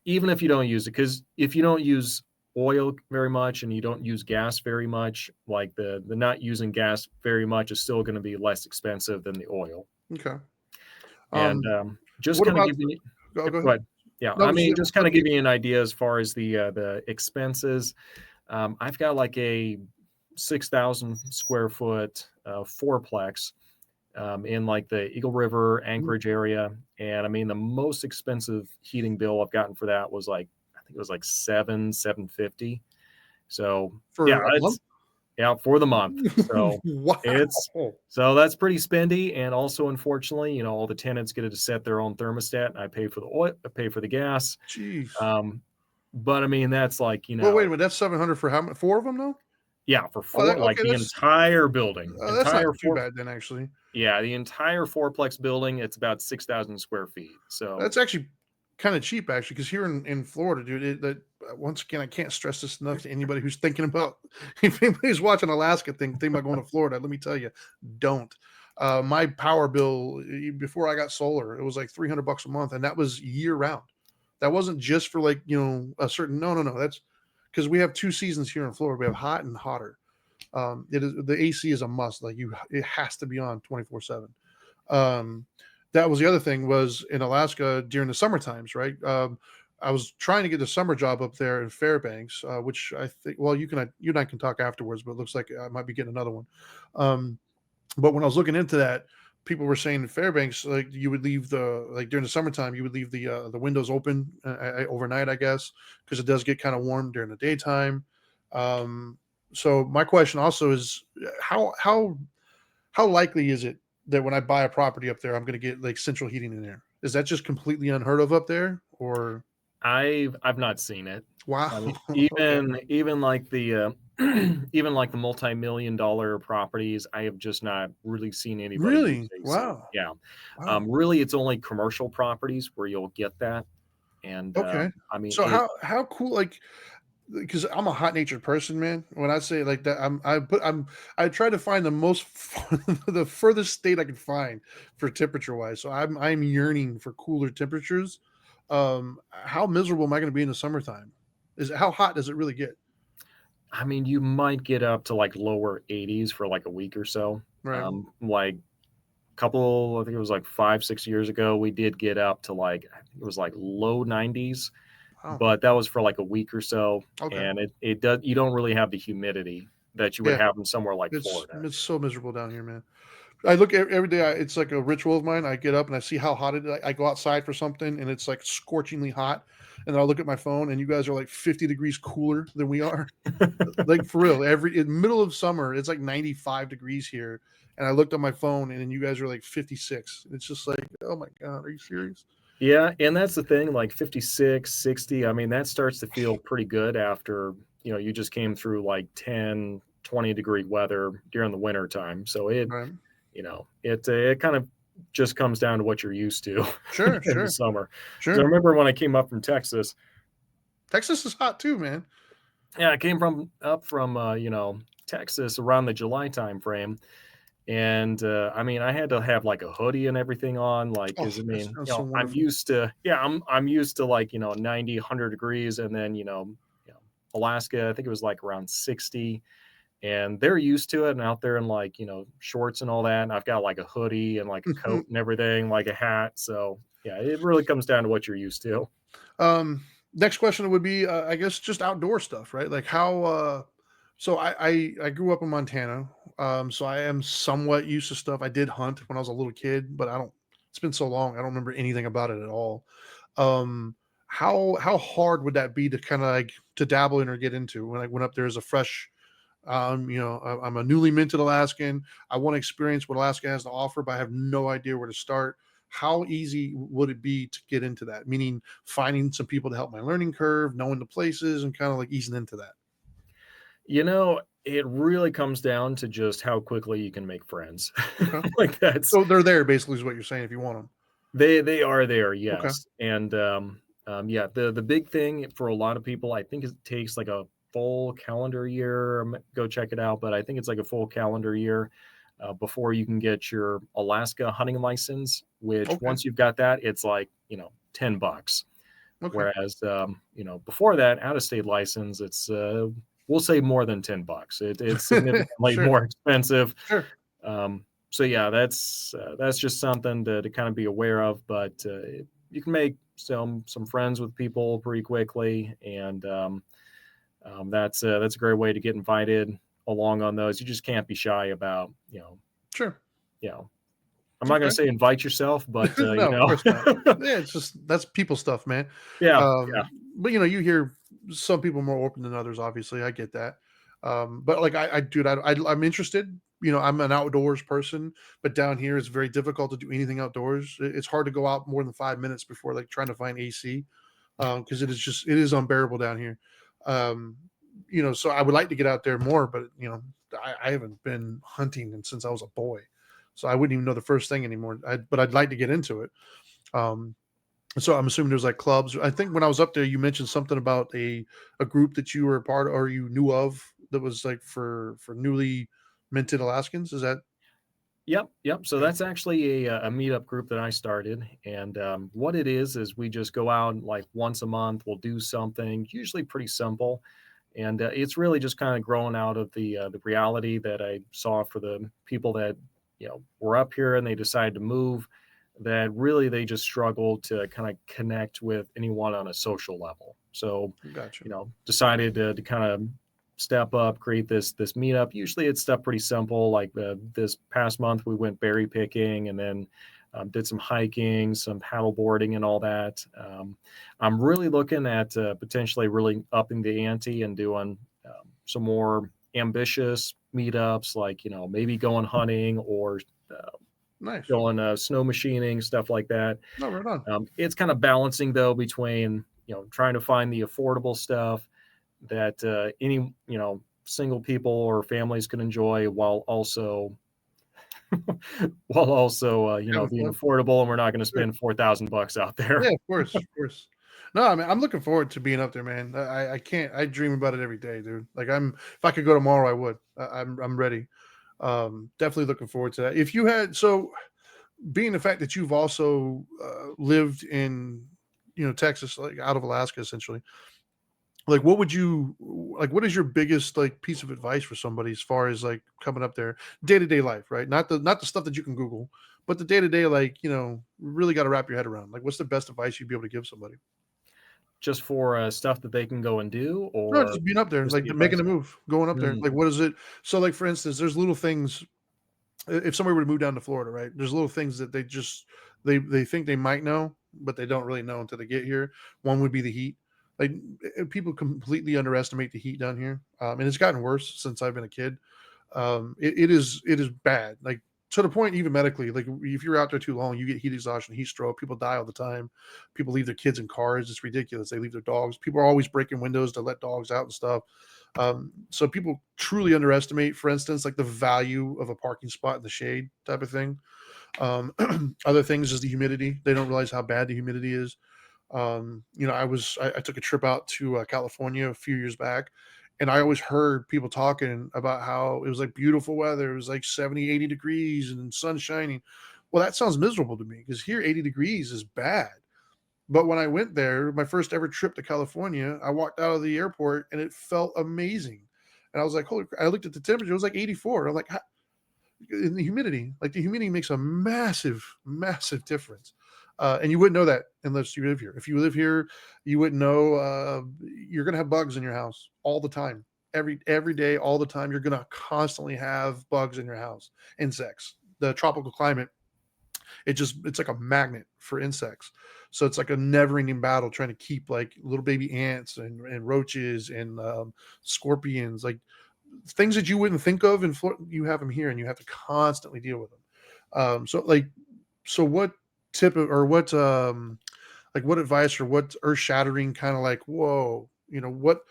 Even if you don't use it, because if you don't use oil very much and you don't use gas very much, like the not using gas very much is still going to be less expensive than the oil. Okay. And Um, just what kind of about? giving you, Go go ahead. ahead. Yeah, No, I this mean, is just kind of giving you an idea as far as the expenses. I've got like a 6,000 square foot fourplex in like the Eagle River Anchorage area, and I mean the most expensive heating bill I've gotten for that was like I think it was like 750. So yeah, for a month. it's yeah for the month. So Wow. it's that's pretty spendy, and also unfortunately, all the tenants get to set their own thermostat, and I pay for the oil, I pay for the gas. Jeez. Um, but I mean that's like Well, wait a minute. That's 700 for how many? Four of them, though. Yeah, for Oh, four, like okay, the entire building, that's not entire too four. bad then, actually. Yeah, the entire fourplex building. It's about 6,000 square feet. So That's actually kind of cheap, actually, because here in Florida, dude, once again, I can't stress this enough to anybody who's thinking about if anybody's watching Alaska, thinking about going to Florida. Let me tell you, don't. My power bill before I got solar, it was like $300 a month, and that was year round. That wasn't just for like a certain. No, no, no. That's because we have two seasons here in Florida. We have hot and hotter. It is the AC is a must. Like it has to be on 24/7. Um, that was the other thing was in Alaska during the summer times, right? I was trying to get a summer job up there in Fairbanks, which I think, well, you and I can talk afterwards, but it looks like I might be getting another one. Um, but when I was looking into that, people were saying in Fairbanks, like you would leave like during the summertime, you would leave the windows open overnight, I guess, because it does get kind of warm during the daytime. Um, so my question also is how likely is it that when I buy a property up there, I'm going to get like central heating in there? Is that just completely unheard of up there, or I've not seen it. wow? I mean, Okay, even like the even like the multi-million-dollar properties, I have just not really seen anybody use really? AC. Wow, Yeah, wow. really, it's only commercial properties where you'll get that, and Okay, I mean so it. how cool? Like, because I'm a hot natured person, man. When I say like that, I try to find the most the furthest state I can find for temperature wise. So I'm yearning for cooler temperatures. How miserable am I going to be in the summertime? How hot does it really get? I mean, you might get up to like lower 80s for like a week or so. Right. Like couple, I think it was like 5, 6 years ago, we did get up to like I think it was like low 90s, Wow. but that was for like a week or so, Okay. and it does you don't really have the humidity that you would Yeah. have in somewhere like Florida. It's so miserable down here, man. I look every day. It's like a ritual of mine. I get up and I see how hot it is. I go outside for something and it's like scorchingly hot. And then I'll look at my phone and you guys are like 50 degrees cooler than we are. Like for real, in middle of summer, it's like 95 degrees here. And I looked on my phone and then you guys are like 56. It's just like, oh my God, are you serious? Yeah, and that's the thing, like 56, 60. I mean, that starts to feel pretty good after, you just came through like 10, 20-degree weather during the winter time. So Right. it kind of just comes down to what you're used to Sure, in the sure, summer. Because I sure. remember when I came up from Texas. Texas is hot too, man. Yeah, I came from Texas around the July time frame, and I mean, I had to have like a hoodie and everything on, like, Oh, because I that mean, sounds so I'm wonderful. used to, yeah, I'm used to like 90, 100 degrees, and then Alaska, I think it was like around 60, and they're used to it, and out there in like shorts and all that, and I've got like a hoodie and like a coat and everything, like a hat, so yeah, it really comes down to what you're used to. Um, Next question would be, I guess, just outdoor stuff, right? Like how. So I grew up in Montana, so I am somewhat used to stuff. I did hunt when I was a little kid, but I don't. It's been so long, I don't remember anything about it at all. Um, how hard would that be to kind of like to dabble in or get into when I went up there as a fresh. I'm a newly minted Alaskan. I want to experience what Alaska has to offer, but I have no idea where to start. How easy would it be to get into that? Meaning finding some people to help my learning curve, knowing the places, and kind of like easing into that. It really comes down to just how quickly you can make friends. Okay. Like that's So they're there basically is what you're saying if you want them. they are there, Okay. yes. And yeah, the big thing for a lot of people, I think it takes like a full calendar year. Go check it out, but I think it's like a full calendar year before you can get your Alaska hunting license. Which Okay. once you've got that, it's like $10. Okay. Whereas before that, out of state license, it's we'll say more than $10. It's significantly Sure. more expensive. Sure. So yeah, that's just something to kind of be aware of. But you can make some friends with people pretty quickly, and that's a great way to get invited along on those. You just can't be shy about Sure. you know. I'm not going to Okay. say invite yourself, but No, of course not. Yeah, it's just that's people stuff, man. yeah, yeah. But you hear some people more open than others. Obviously, I get that. But like dude, I'm interested. I'm an outdoors person, but down here it's very difficult to do anything outdoors. It's hard to go out more than 5 minutes before like trying to find AC, because it is unbearable down here. Um, so I would like to get out there more, but I haven't been hunting since I was a boy, so I wouldn't even know the first thing anymore. But I'd like to get into it. Um, so I'm assuming there's like clubs. I think when I was up there, you mentioned something about a group that you were a part of or you knew of that was like for newly minted Alaskans. Is that Yep, yep. So okay? that's actually a meetup group that I started, and what it is we just go out like once a month. We'll do something, usually pretty simple, and it's really just kind of growing out of the reality that I saw for the people that were up here and they decided to move. That really they just struggle to kind of connect with anyone on a social level. So, Gotcha. decided to kind of step up, create this meetup. Usually it's stuff pretty simple. Like this past month, we went berry picking and then did some hiking, some paddle boarding, and all that. I'm really looking at potentially really upping the ante and doing some more ambitious meetups, like maybe going hunting or Nice. going snow machining, stuff like that. No, right on. It's kind of balancing though between trying to find the affordable stuff that any single people or families can enjoy while also Having being fun. affordable, and we're not going to Sure. spend $4,000 out Yeah, there. of course, of course. No, I mean, I'm looking forward to being up there, man. I can't. I dream about it every day, dude. Like if I could go tomorrow, I would. I'm ready. Definitely looking forward to that. If you had so being the fact that you've also lived in Texas, like out of Alaska, essentially, like what is your biggest like piece of advice for somebody as far as like coming up there day-to-day life, right? Not the stuff that you can Google, but the day-to-day, like really got to wrap your head around. Like what's the best advice you'd be able to give somebody? Just for stuff that they can go and do, No, or just being up there, just like the making advice. a move, going up there. Mm, Like what is it? So like for instance, there's little things. If somebody were to move down to Florida, right? There's little things that they think they might know, but they don't really know until they get here. One would be the heat. Like people completely underestimate the heat down here, and it's gotten worse since I've been a kid. It is bad. Like to the point, even medically, like if you're out there too long, you get heat exhaustion, heat stroke. People die all the time. People leave their kids in cars. It's ridiculous. They leave their dogs. People are always breaking windows to let dogs out and stuff. So people truly underestimate, for instance, like the value of a parking spot in the shade type of thing. Um, Other things is the humidity. They don't realize how bad the humidity is. I took a trip out to California a few years back, and I always heard people talking about how it was like beautiful weather. It was like 70, 80 degrees and sun shining. Well, that sounds miserable to me because here 80 degrees is bad. But when I went there, my first ever trip to California, I walked out of the airport and it felt amazing. And I was like, holy crap. I looked at the temperature, it was like 84. I'm like, in the humidity, like the humidity makes a massive, massive difference. And you wouldn't know that unless you live here. If you live here, you wouldn't know you're gonna have bugs in your house all the time. Every day, all the time, you're gonna constantly have bugs in your house, insects. The tropical climate, it's like a magnet for insects. So it's like a never-ending battle trying to keep like little baby ants and roaches and scorpions, like things that you wouldn't think of in Florida. You have them here, and you have to constantly deal with them. So what tip or what like what advice or what earth shattering kind of like whoa, what,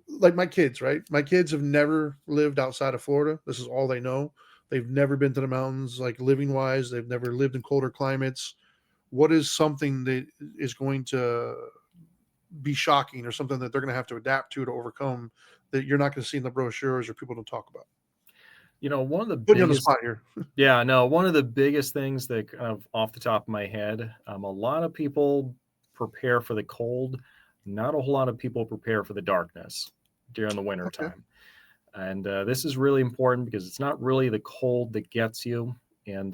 like my kids, right? My kids have never lived outside of Florida. This is all they know. They've never been to the mountains, like living wise. They've never lived in colder climates. What is something that is going to be shocking or something that they're going to have to adapt to overcome that you're not going to see in the brochures or people don't talk about? One of the Put you on the biggest spot here. Yeah, no, one of the biggest things that kind of off the top of my head, a lot of people prepare for the cold. Not a whole lot of people prepare for the darkness during the winter Okay, time. And this is really important because it's not really the cold that gets you. And,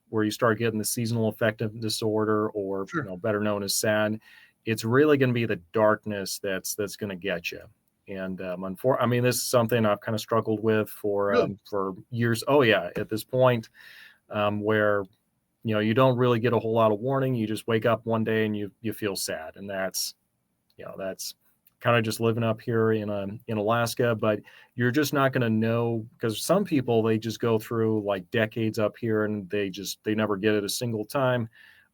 where you start getting the seasonal affective disorder, or, sure. better known as SAD, it's really going to be the darkness that's going to get you. And I mean, this is something I've kind of struggled with Really? for years. Oh yeah, at this point, where you don't really get a whole lot of warning. You just wake up one day and you feel sad, and that's kind of just living up here in Alaska. But you're just not going to know, because some people, they just go through like decades up here and they never get it a single time.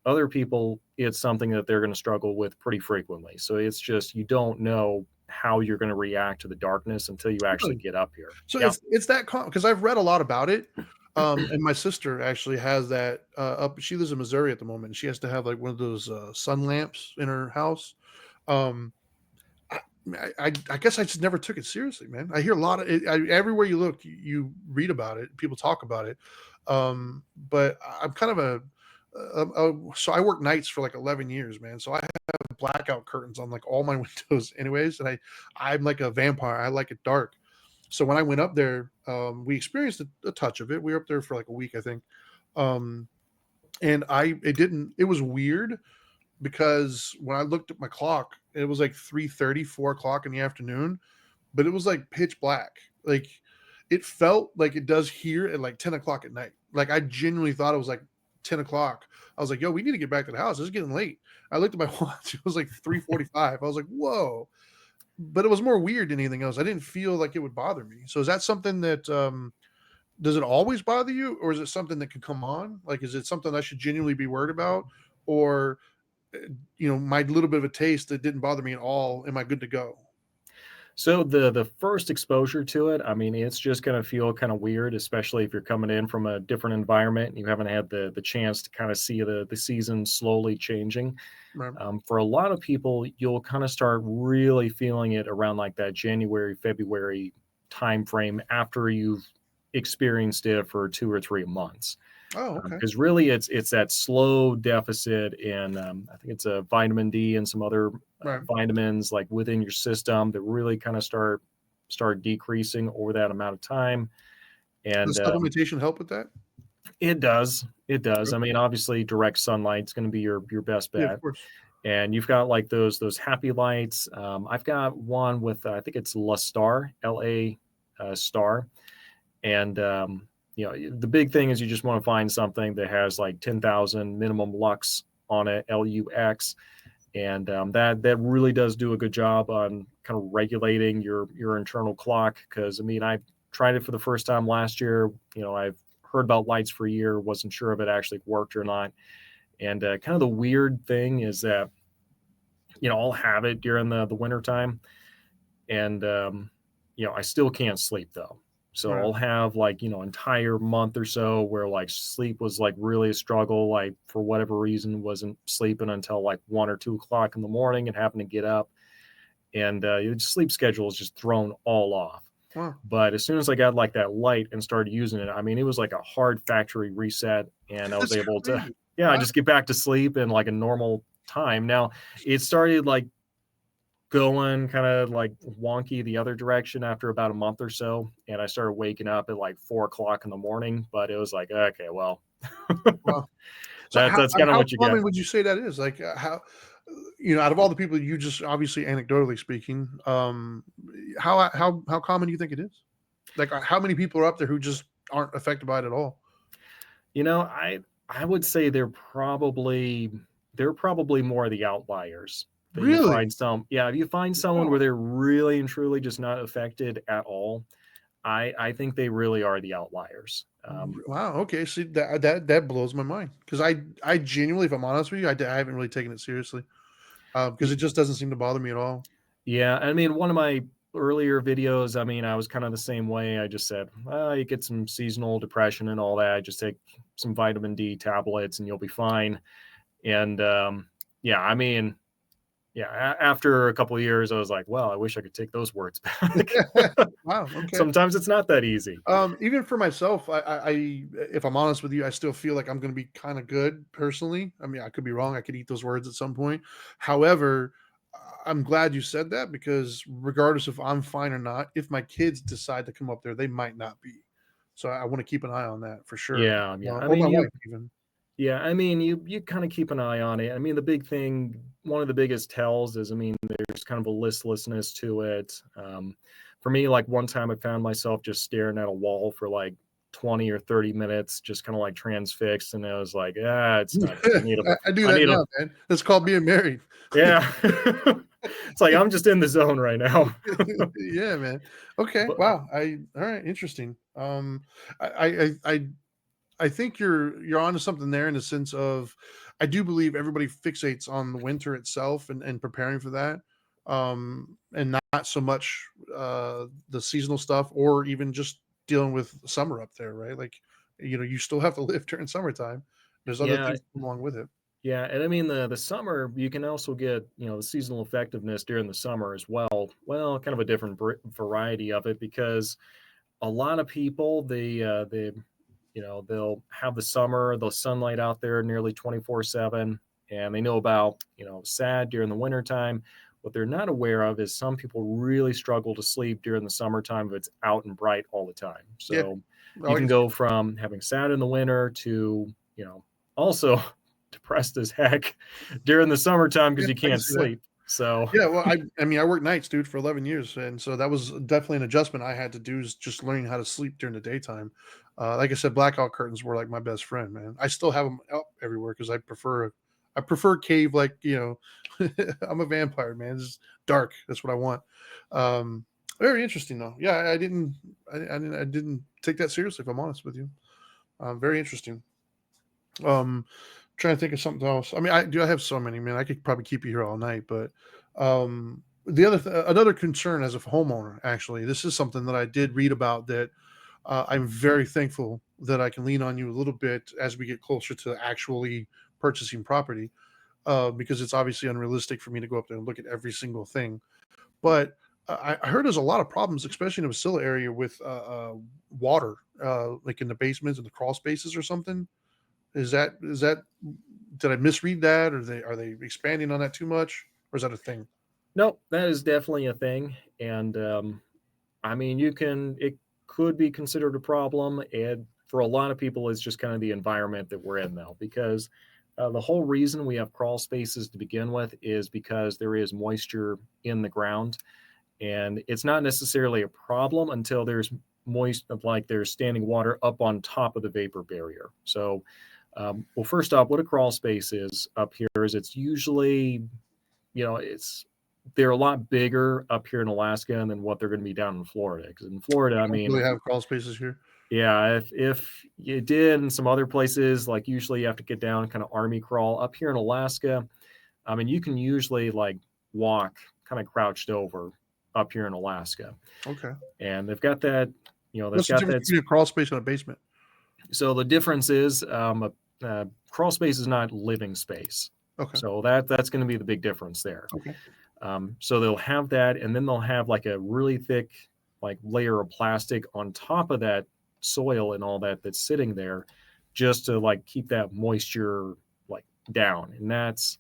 Other people, it's something that they're going to struggle with pretty frequently. So it's just, you don't know how you're going to react to the darkness until you actually Really? get up here. So Yep. it's that because I've read a lot about it, and my sister actually has that, up she lives in Missouri at the moment, and she has to have, like, one of those, sun lamps in her house. Um, I I guess I just never took it seriously, man. I hear a lot of it everywhere you look, you read about it, people talk about it. But I'm kind of so I worked nights for, like, 11 years, man, so I have blackout curtains on, like, all my windows anyways, and I'm like a vampire, I like it dark. So when I went up there, we experienced a touch of it. We were up there for like a week, I think. Um, and it was weird because when I looked at my clock, it was like 3:30, 4 o'clock in the afternoon, but it was like pitch black. Like it felt like it does here at like 10 o'clock at night. Like I genuinely thought it was like 10 o'clock. I was like, yo, we need to get back to the house. It's getting late. I looked at my watch. It was like 3:45. I was like, whoa. But it was more weird than anything else. I didn't feel like it would bother me. So is that something that does it always bother you, or is it something that could come on? Like, is it something I should genuinely be worried about, or my little bit of a taste that didn't bother me at all? Am I good to go? So the first exposure to it, I mean, it's just going to feel kind of weird, especially if you're coming in from a different environment and you haven't had the chance to kind of see the season slowly changing. Right. For a lot of people, you'll kind of start really feeling it around like that January, February time frame after you've experienced it for 2 or 3 months. Oh, okay. Because really, it's that slow deficit in I think it's a vitamin D and some other Right. vitamins like within your system that really kind of start decreasing over that amount of time. Does And supplementation help with that? it does. Okay. I mean, obviously, direct sunlight is going to be your best Yeah, of bet. course. And you've got like those happy lights. I've got one with I think it's La Star, LA Star, and the big thing is you just want to find something that has like 10,000 minimum lux on it, LUX, and that really does do a good job on kind of regulating your internal clock. Because I mean, I tried it for the first time last year. I've heard about lights for a year, wasn't sure if it actually worked or not. And kind of the weird thing is that I'll have it during the winter time, and I still can't sleep though. So Right. I'll have like entire month or so where like sleep was like really a struggle. Like for whatever reason, wasn't sleeping until like 1 or 2 o'clock in the morning, and having to get up, and your sleep schedule is just thrown all off. Wow. But as soon as I got like that light and started using it, I mean, it was like a hard factory reset, and I was That's able to, crazy. yeah, I Wow. just get back to sleep in like a normal time. Now it started like going kind of like wonky the other direction after about a month or so. And I started waking up at like 4 o'clock in the morning, but it was like, okay, well, Wow. So that's kind of how what you get. common would you say that is? Like, out of all the people you just obviously anecdotally speaking, how common do you think it is? Like, how many people are up there who just aren't affected by it at all? I would say they're probably more of the outliers that you'll Really? find yeah, if you find someone Wow. where they're really and truly just not affected at all, I think they really are the outliers. Wow. Okay. See, that blows my mind because I genuinely, if I'm honest with you, I haven't really taken it seriously because it just doesn't seem to bother me at all. Yeah, I mean, one of my earlier videos, I mean, I was kind of the same way. I just said, well, you get some seasonal depression and all that. Just take some vitamin D tablets and you'll be fine. And yeah, I mean, yeah, after a couple of years, I was like, well, I wish I could take those words back. Wow. Okay. Sometimes it's not that easy. Even for myself, if I'm honest with you, I still feel like I'm going to be kind of good personally. I mean, I could be wrong. I could eat those words at some point. However, I'm glad you said that because regardless if I'm fine or not, if my kids decide to come up there, they might not be. So I want to keep an eye on that for sure. Yeah, yeah. I Or mean, my wife even. yeah, I mean, you kind of keep an eye on it. I mean, the big thing, one of the biggest tells is, I mean, there's kind of a listlessness to it. For me, like one time I found myself just staring at a wall for like 20 or 30 minutes, just kind of like transfixed. And I was like, it's not good. I do I that need a, now, man. That's called being married. yeah. It's like, I'm just in the zone right now. Yeah, man. Okay. But Wow. All right. Interesting. I, I, I, I I think you're onto something there in the sense of I do believe everybody fixates on the winter itself and preparing for that. and not so much the seasonal stuff, or even just dealing with summer up there, right? Like, you still have to live during summertime. There's other Yeah, things that come along with it. yeah, and I mean the summer you can also get the seasonal effectiveness during the summer as well. Well, kind of a different variety of it because a lot of people they'll have the summer, the sunlight out there nearly 24/7, and they know about sad during the wintertime. What they're not aware of is some people really struggle to sleep during the summertime if it's out and bright all the time. Yeah, So you I can can see go from having sad in the winter to also depressed as heck during the summertime yeah, because you I can can't see that. sleep. So Yeah, well, I mean, I worked nights, dude, for 11 years, and so that was definitely an adjustment I had to do, is just learning how to sleep during the daytime. Like I said, blackout curtains were like my best friend, man. I still have them up everywhere because I prefer cave, like, I'm a vampire, man. It's dark. That's what I want. Um, Very interesting though. Yeah, I didn't take that seriously, if I'm honest with you. Very interesting. Um, Trying to think of something else. I mean, I have so many, man. I could probably keep you here all night, but another concern as a homeowner, actually, this is something that I did read about, that I'm very thankful that I can lean on you a little bit as we get closer to actually purchasing property, because it's obviously unrealistic for me to go up there and look at every single thing. But I heard there's a lot of problems, especially in the Vasilla area, with water, like in the basements and the crawl spaces or something. Is that did I misread that, or are they expanding on that too much, or is that a thing? no, that is definitely a thing, and I mean, it could be considered a problem. And for a lot of people, it's just kind of the environment that we're in now, because the whole reason we have crawl spaces to begin with is because there is moisture in the ground. And it's not necessarily a problem until there's like there's standing water up on top of the vapor barrier. So, well, first off, what a crawl space is up here is it's usually it's they're a lot bigger up here in Alaska than what they're going to be down in Florida. Because in Florida, I Don't mean, really have crawl spaces here. yeah, if you did in some other places, like usually you have to get down kind of army crawl. Up here in Alaska, I mean, you can usually like walk kind of crouched over up here in Alaska, Okay. and they've got that. They've What's the got difference that. between a crawl space and a basement? So the difference is a crawl space is not living space. Okay. So that's going to be the big difference there. Okay. So they'll have that, and then they'll have like a really thick like layer of plastic on top of that soil and all that that's sitting there, just to like keep that moisture like down. And that's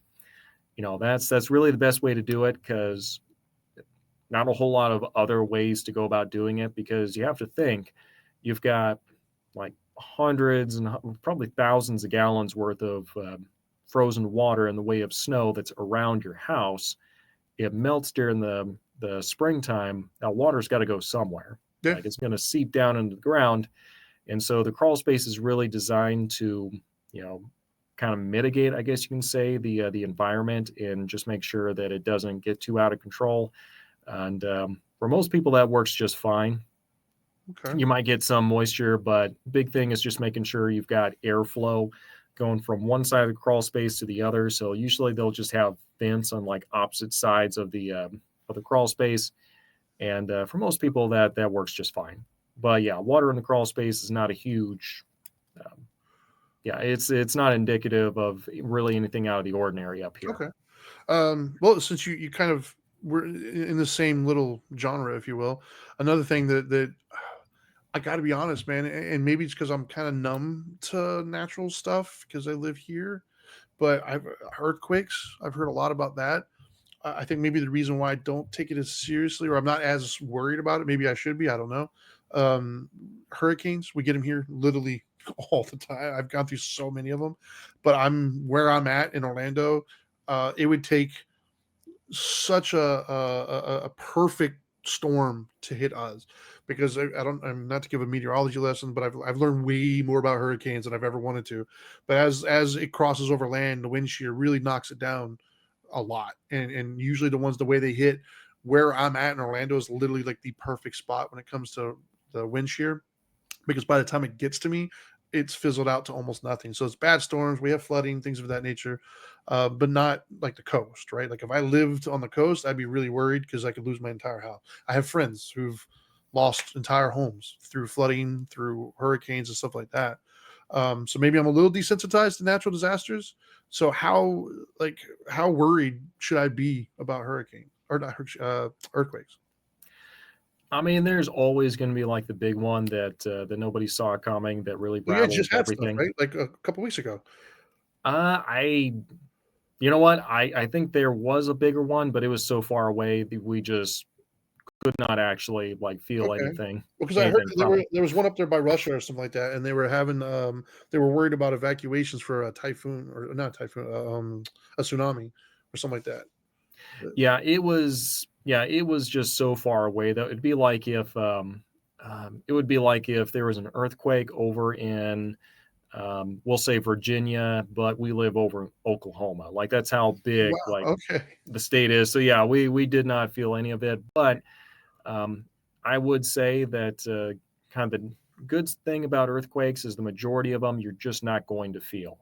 really the best way to do it, because not a whole lot of other ways to go about doing it, because you have to think you've got like hundreds and probably thousands of gallons worth of frozen water in the way of snow that's around your house. It melts during the springtime. Now water's got to go somewhere. Yeah. Like it's going to seep down into the ground, and so the crawl space is really designed to you know kind of mitigate, I guess you can say, the environment, and just make sure that it doesn't get too out of control. And for most people, that works just fine. Okay. You might get some moisture, but big thing is just making sure you've got airflow going from one side of the crawl space to the other. So usually they'll just have vents on like opposite sides of the crawl space, and for most people that works just fine. But yeah, water in the crawl space is not a huge. Um, yeah, it's not indicative of really anything out of the ordinary up here. Okay. Well, since you kind of were in the same little genre, if you will, another thing that I got to be honest, man, and maybe it's because I'm kind of numb to natural stuff because I live here, but I've earthquakes. I've heard a lot about that. I think maybe the reason why I don't take it as seriously, or I'm not as worried about it, maybe I should be. I don't know. Um, Hurricanes, we get them here literally all the time. I've gone through so many of them, but I'm where I'm at in Orlando. It would take such a perfect storm to hit us, because I don't, I'm not to give a meteorology lesson, but I've learned way more about hurricanes than I've ever wanted to. But as it crosses over land, the wind shear really knocks it down a lot. And usually the way they hit where I'm at in Orlando is literally like the perfect spot when it comes to the wind shear, because by the time it gets to me, it's fizzled out to almost nothing. So it's bad storms. We have flooding, things of that nature, but not like the coast, right? Like if I lived on the coast, I'd be really worried because I could lose my entire house. I have friends who've lost entire homes through flooding, through hurricanes and stuff like that. So maybe I'm a little desensitized to natural disasters. So how worried should I be about hurricane or not, earthquakes? I mean, there's always going to be like the big one that nobody saw coming that really Well, yeah, it rattles just had stuff, everything. right? Like a couple weeks ago. I You know what? I think there was a bigger one, but it was so far away that we just could not actually like feel Okay. Well, because I heard anything that from it. there was one up there by Russia or something like that, and they were having they were worried about evacuations for a typhoon or not a typhoon, a tsunami or something like that. Yeah, it was just so far away though. It would be like if there was an earthquake over in we'll say Virginia, but we live over in Oklahoma. Like that's how big Wow. like Okay. the state is. So yeah, we did not feel any of it, but um, I would say that kind of the good thing about earthquakes is the majority of them you're just not going to feel.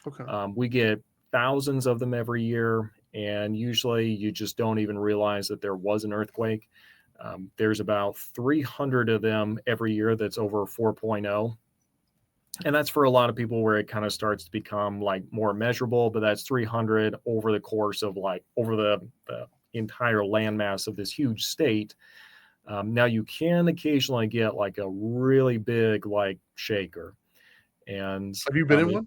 Okay. We get thousands of them every year, and usually you just don't even realize that there was an earthquake. There's about 300 of them every year that's over 4.0. And that's for a lot of people where it kind of starts to become like more measurable, but that's 300 over the course of like over the entire landmass of this huge state. Now you can occasionally get like a really big like shaker, and Have you been I in mean, one?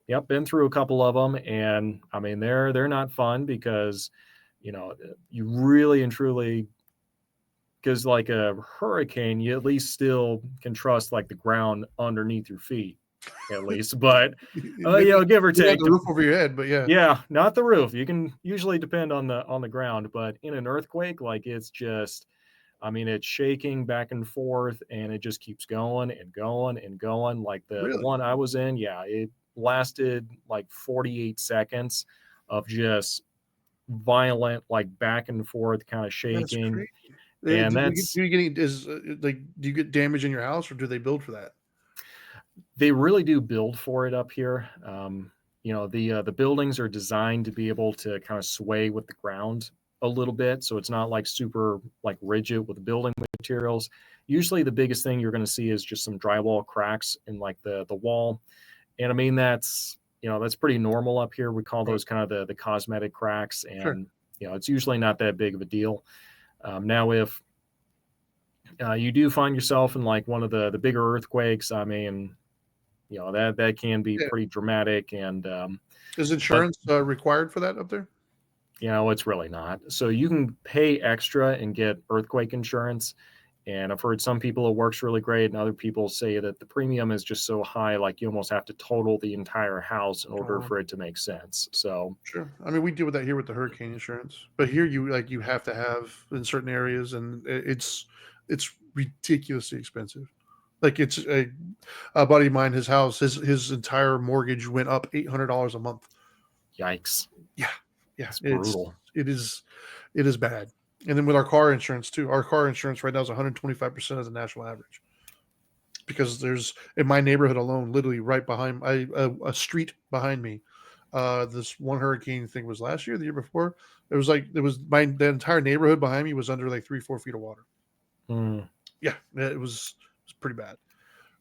yep, been through a couple of them, and I mean they're not fun because you really and truly because like a hurricane, you at least still can trust like the ground underneath your feet, at least. But Maybe give or not take, the roof over your head, but yeah. yeah, not the roof. You can usually depend on the ground, but in an earthquake, like it's just I mean, it's shaking back and forth and it just keeps going and going and going. Like the Really? one I was in, yeah, it lasted like 48 seconds of just violent, like back and forth kind of That's shaking. crazy. And that's Do you get damage in your house, or do they build for that? they really do build for it up here. The buildings are designed to be able to kind of sway with the ground a little bit, so it's not like super like rigid with the building materials. Usually, the biggest thing you're going to see is just some drywall cracks in like the wall, and I mean that's pretty normal up here. We call Right. those kind of the cosmetic cracks, Sure. and it's usually not that big of a deal. Now, if you do find yourself in like one of the bigger earthquakes, I mean, that can be Yeah. pretty dramatic, and Is but insurance required for that up there? it's really not. So you can pay extra and get earthquake insurance, and I've heard some people it works really great, and other people say that the premium is just so high, like you almost have to total the entire house in order Oh, for it to make sense. So sure. I mean, we deal with that here with the hurricane insurance, but here you have to have in certain areas, and it's ridiculously expensive. Like it's a buddy of mine, his house, his entire mortgage went up $800 a month. yikes, Yeah, yeah, it's brutal. it is bad. And then with our car insurance too, our car insurance right now is 125% of the national average because there's in my neighborhood alone, literally right behind a street behind me. This one hurricane thing was last year, the year before. There was the entire neighborhood behind me was under like 3-4 feet of water. Mm. Yeah, it was pretty bad.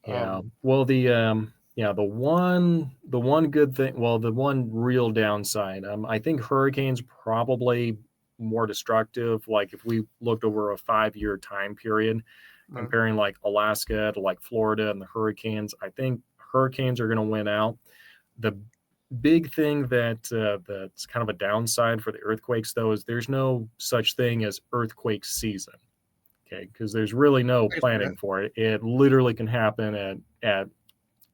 Yeah. Um, Well, the one good thing, well, the one real downside, I think hurricanes probably more destructive. Like if we looked over a 5-year time period, uh, comparing like Alaska to like Florida and the hurricanes, I think hurricanes are going to win out. The big thing that's kind of a downside for the earthquakes, though, is there's no such thing as earthquake season. Okay, because there's really no I can see that. planning for it. It literally can happen at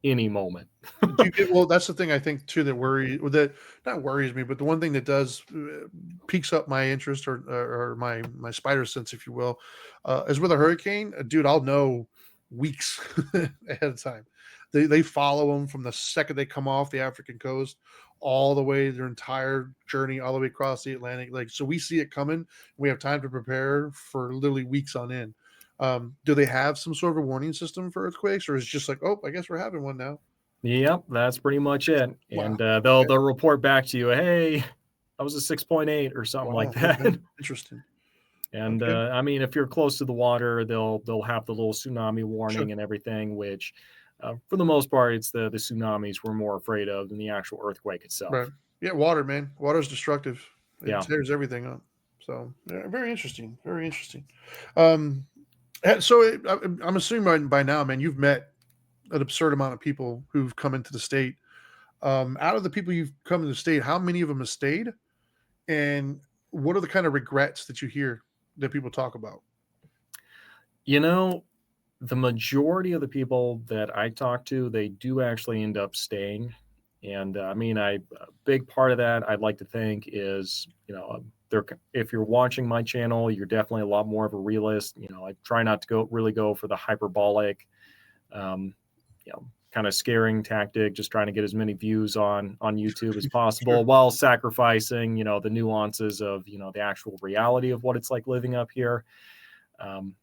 any moment. Do you get well? That's the thing I think too that not worries me, but the one thing that does piques up my interest or my spider sense, if you will, is with a hurricane. Dude, I'll know weeks ahead of time. They follow them from the second they come off the African coast all the way their entire journey all the way across the Atlantic. Like so, we see it coming. We have time to prepare for literally weeks on end. Do they have some sort of a warning system for earthquakes, or is it just like, oh, I guess we're having one now? Yep, that's pretty much it. Wow. And Okay. they'll report back to you, hey, that was a 6.8 or something like Wow. Okay. that. Interesting. And Okay. I mean, if you're close to the water, they'll have the little tsunami Sure. warning and everything, which for the most part, it's the tsunamis we're more afraid of than the actual earthquake Right. itself. Yeah. Water, man. Water is destructive. It Yeah. tears everything up. So yeah, very interesting. Very interesting. Um, so I'm assuming by now, man, you've met an absurd amount of people who've come into the state. Out of the people you've come to the state, how many of them have stayed? And what are the kind of regrets that you hear that people talk about? You know, the majority of the people that I talk to, they do actually end up staying. And I mean, a big part of that I'd like to think is, there. If you're watching my channel, you're definitely a lot more of a realist. I try not to go for the hyperbolic, um, kind of scaring tactic, just trying to get as many views on YouTube as Sure. possible, while sacrificing, the nuances of, the actual reality of what it's like living up here. Um,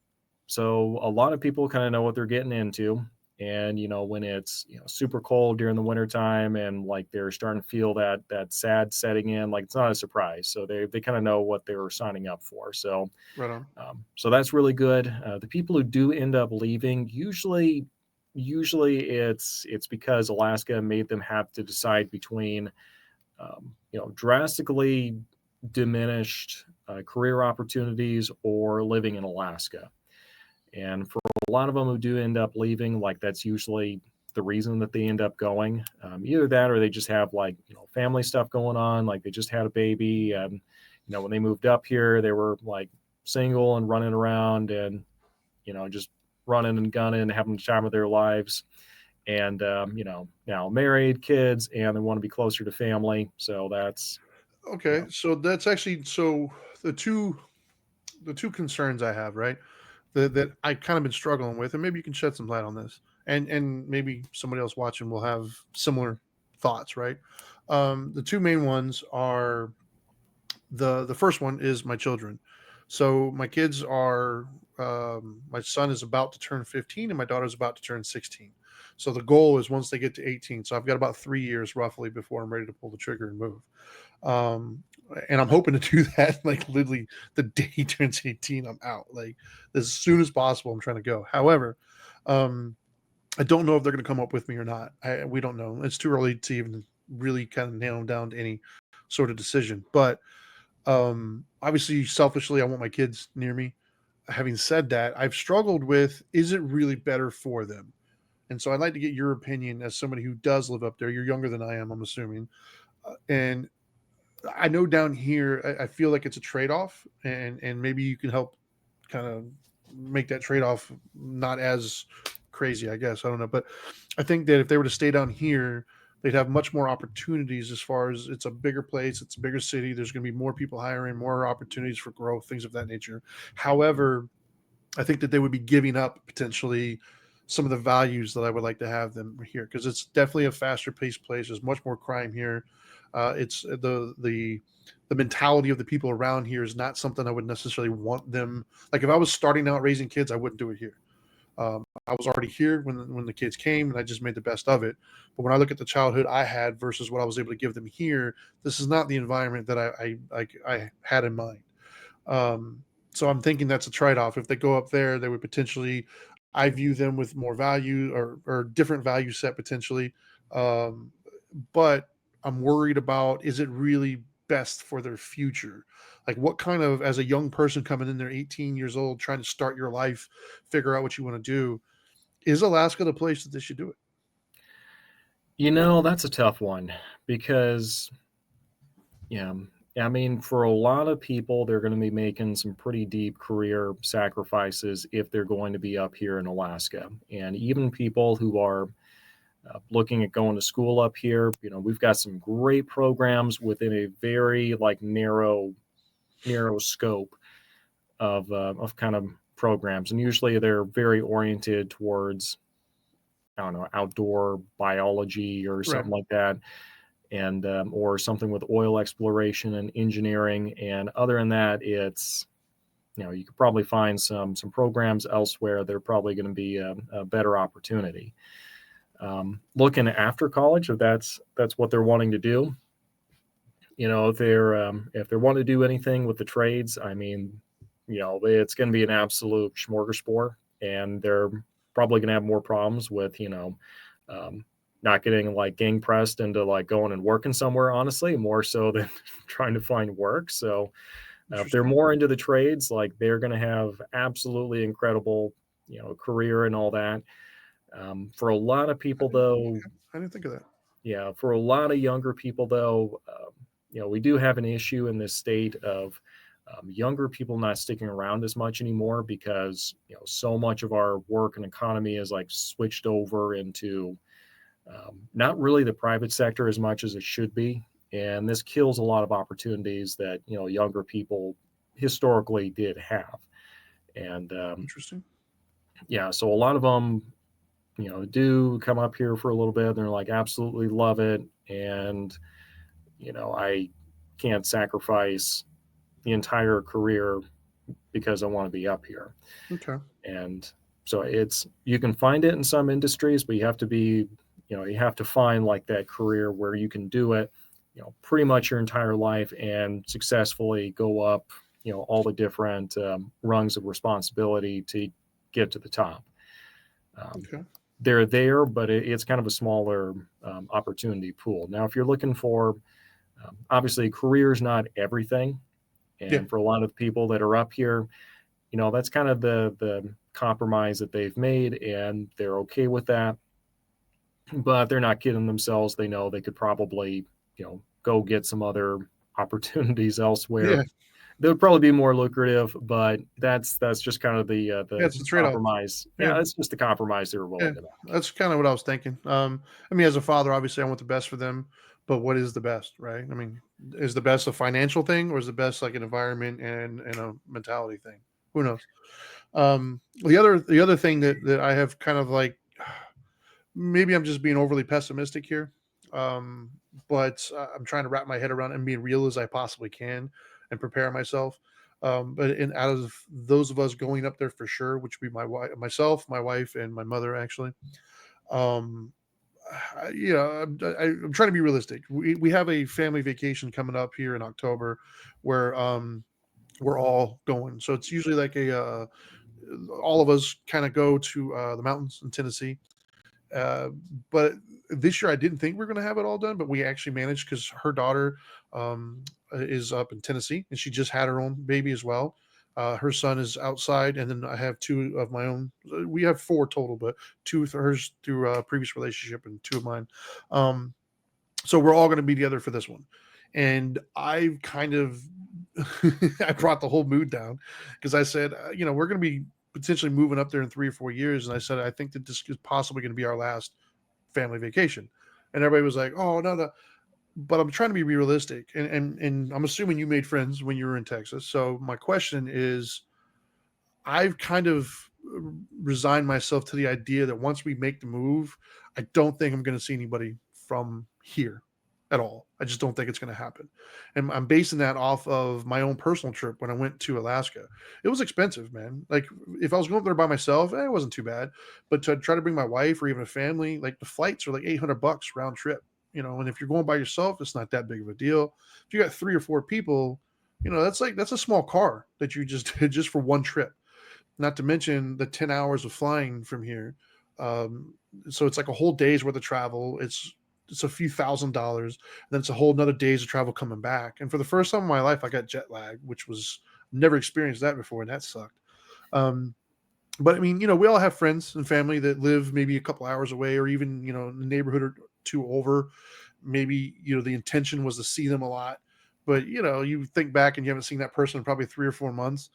so a lot of people kind of know what they're getting into. And, when it's, super cold during the wintertime and like they're starting to feel that sad setting in, like it's not a surprise. So they kind of know what they were signing up for. So, Right on. so that's really good. The people who do end up leaving, usually it's because Alaska made them have to decide between, drastically diminished career opportunities or living in Alaska. And for a lot of them who do end up leaving, like that's usually the reason that they end up going. Either that or they just have like, family stuff going on, like they just had a baby. And, when they moved up here, they were like single and running around and, just running and gunning and having the time of their lives. And, now married, kids, and they want to be closer to family. So that's, Okay, so that's actually so the two concerns I have, right? That I kind of been struggling with, and maybe you can shed some light on this, and maybe somebody else watching will have similar thoughts, right? The two main ones are the first one is my children. So my kids are my son is about to turn 15 and my daughter's about to turn 16. So the goal is once they get to 18. So I've got about 3 years roughly before I'm ready to pull the trigger and move. Um, and I'm hoping to do that like literally the day he turns 18, I'm out. Like as soon as possible, I'm trying to go. However, um, I don't know if they're going to come up with me or not. We don't know. It's too early to even really kind of nail them down to any sort of decision. But obviously, selfishly, I want my kids near me. Having said that, I've struggled with, is it really better for them? And so I'd like to get your opinion as somebody who does live up there. You're younger than I am, I'm assuming. And I know down here, I feel like it's a trade off, and maybe you can help kind of make that trade off not as crazy, I guess. I don't know. But I think that if they were to stay down here, they'd have much more opportunities as far as it's a bigger place, it's a bigger city. There's going to be more people hiring, more opportunities for growth, things of that nature. However, I think that they would be giving up potentially some of the values that I would like to have them here because it's definitely a faster paced place. There's much more crime here. It's the mentality of the people around here is not something I would necessarily want them. Like if I was starting out raising kids, I wouldn't do it here. I was already here when the kids came, and I just made the best of it. But when I look at the childhood I had versus what I was able to give them here, this is not the environment that I had in mind. So I'm thinking that's a trade-off. If they go up there, they would potentially, I view them with more value or different value set potentially. Um, but I'm worried about, is it really best for their future? Like what kind of, as a young person coming in there, 18 years old, trying to start your life, figure out what you want to do, is Alaska the place that they should do it? That's a tough one because, yeah, I mean, for a lot of people, they're going to be making some pretty deep career sacrifices if they're going to be up here in Alaska. And even people who are looking at going to school up here, we've got some great programs within a very like narrow scope of kind of programs, and usually they're very oriented towards, I don't know, outdoor biology or Right. something like that, and or something with oil exploration and engineering. And other than that, it's you could probably find some programs elsewhere that are probably going to be a better opportunity. Looking after college, if that's what they're wanting to do, if they want to do anything with the trades, I mean, it's going to be an absolute smorgasbord, and they're probably going to have more problems with um, not getting like gang pressed into like going and working somewhere. Honestly, more so than trying to find work. So if they're Interesting. more into the trades, like they're going to have absolutely incredible, career and all that. For a lot of people, though, I didn't think of that. yeah, for a lot of younger people, though, we do have an issue in this state of younger people not sticking around as much anymore because so much of our work and economy is like switched over into not really the private sector as much as it should be, and this kills a lot of opportunities that younger people historically did have. And Interesting. yeah, so a lot of them do come up here for a little bit and they're like absolutely love it, and I can't sacrifice the entire career because I want to be up here. Okay. And so you can find it in some industries, but you have to be, you have to find like that career where you can do it, pretty much your entire life and successfully go up, all the different rungs of responsibility to get to the top. Um, Okay. they're there, but it's kind of a smaller opportunity pool. Now, if you're looking for, obviously, career is not everything, Yeah. and for a lot of people that are up here, that's kind of the compromise that they've made, and they're okay with that. But they're not kidding themselves. They know they could probably, go get some other opportunities elsewhere. Yeah. They would probably be more lucrative, but that's just kind of Yeah. the It's a trade-off. compromise. Yeah. Yeah, it's just the compromise they were Yeah. willing to make. That's kind of what I was thinking. I mean, as a father, obviously, I want the best for them, but what is the best, right? I mean, is the best a financial thing, or is the best like an environment and a mentality thing? Who knows? The other thing that I have kind of like, maybe I'm just being overly pessimistic here, um, but I'm trying to wrap my head around and being real as I possibly can and prepare myself. But out of those of us going up there for sure, which would be my wife, myself, my wife, and my mother actually. Um, I'm trying to be realistic. We have a family vacation coming up here in October, where we're all going. So it's usually like all of us kind of go to the mountains in Tennessee. Uh, but this year I didn't think we are going to have it all done, but we actually managed because her daughter is up in Tennessee and she just had her own baby as well. Her son is outside, and then I have two of my own. We have four total, but two of hers through a previous relationship and two of mine. Um, so we're all going to be together for this one. And I kind of I brought the whole mood down because I said, we're going to be potentially moving up there in 3 or 4 years, and I said I think that this is possibly going to be our last family vacation. And everybody was like, "Oh no, no." But I'm trying to be realistic, and I'm assuming you made friends when you were in Texas. So my question is, I've kind of resigned myself to the idea that once we make the move, I don't think I'm going to see anybody from here at all. I just don't think it's going to happen. And I'm basing that off of my own personal trip when I went to Alaska. It was expensive, man. Like if I was going there by myself, it wasn't too bad. But to try to bring my wife or even a family, like the flights are like $800 round trip. And if you're going by yourself, it's not that big of a deal. If you got 3 or 4 people, that's a small car that you just did just for one trip, not to mention the 10 hours of flying from here. Um, so it's like a whole day's worth of travel. It's a few $1,000s. Then it's a whole another days of travel coming back. And for the first time in my life, I got jet lag, which was never experienced that before, and that sucked. Um, but I mean, we all have friends and family that live maybe a couple hours away, or even in the neighborhood or two over. Maybe the intention was to see them a lot, but you think back and you haven't seen that person in probably 3 or 4 months.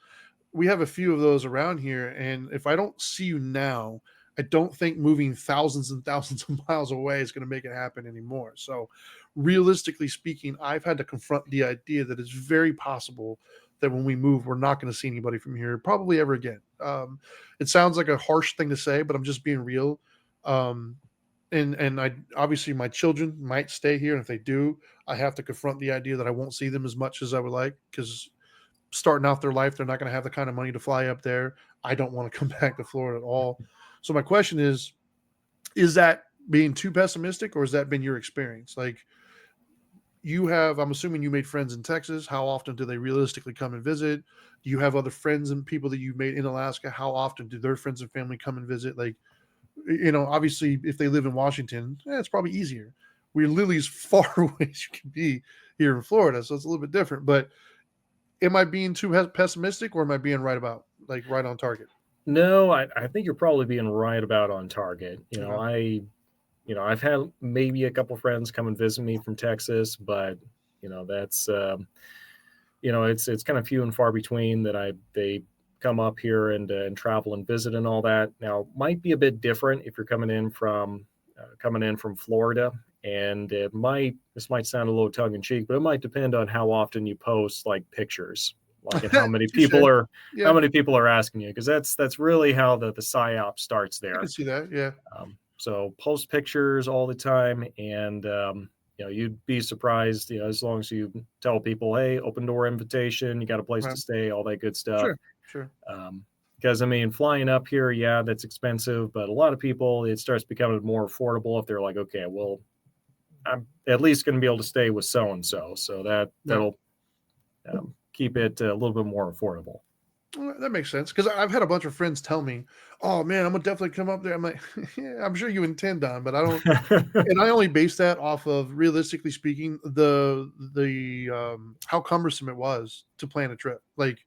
We have a few of those around here, and if I don't see you now, I don't think moving thousands and thousands of miles away is going to make it happen anymore. So realistically speaking, I've had to confront the idea that it's very possible that when we move, we're not going to see anybody from here probably ever again. It sounds like a harsh thing to say, but I'm just being real. um, and I obviously my children might stay here, and if they do, I have to confront the idea that I won't see them as much as I would like, because starting out their life, they're not going to have the kind of money to fly up there. I don't want to come back to Florida at all. So my question is that being too pessimistic, or has that been your experience? Like, I'm assuming you made friends in Texas. How often do they realistically come and visit? Do you have other friends and people that you've made in Alaska? How often do their friends and family come and visit? Like, obviously, if they live in Washington, it's probably easier. We're literally as far away as you can be here in Florida, so it's a little bit different. But am I being too pessimistic, or am I being right on target? No, I think you're probably being right about on target. Okay. I've had maybe a couple friends come and visit me from Texas, but that's it's kind of few and far between that they come up here and travel and visit and all that. Now, might be a bit different if you're coming in from Florida, and this might sound a little tongue in cheek, but it might depend on how often you post like pictures, like and Touche. how Yeah, many people are asking you, because that's really how the psyop starts I can there. see that. Yeah. So post pictures all the time, and you'd be surprised, as long as you tell people, hey, open door invitation, you got a place to Right. stay, all that good stuff. Sure. Sure. Because I mean, flying up here, yeah, that's expensive, but a lot of people, it starts becoming more affordable if they're like, okay, well, I'm at least going to be able to stay with so and so, so Right. that'll keep it a little bit more affordable. Well, that makes sense, because I've had a bunch of friends tell me, "Oh man, I'm gonna definitely come up there." I'm like, "Yeah, I'm sure you intend on, but I don't." And I only base that off of, realistically speaking, the how cumbersome it was to plan a trip. Like,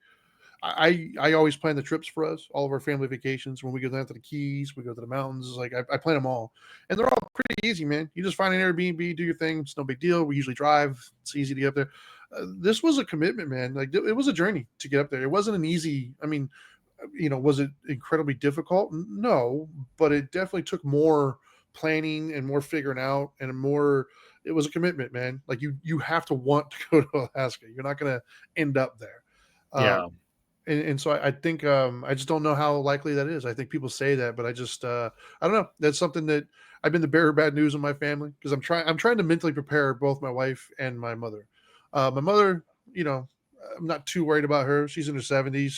I always plan the trips for us, all of our family vacations. When we go down to the Keys, we go to the mountains. Like, I plan them all, and they're all pretty easy, man. You just find an Airbnb, do your thing. It's no big deal. We usually drive. It's easy to get up there. This was a commitment, man. Like, it was a journey to get up there. It wasn't an easy. I mean, was it incredibly difficult? No, but it definitely took more planning and more figuring out, and more. It was a commitment, man. Like, you have to want to go to Alaska. You're not going to end up there. Um, Yeah, and so I think, I just don't know how likely that is. I think people say that, but I don't know. That's something that I've been the bearer of bad news in my family, because I'm trying to mentally prepare both my wife and my mother. My mother, you know, I'm not too worried about her. She's in her 70s.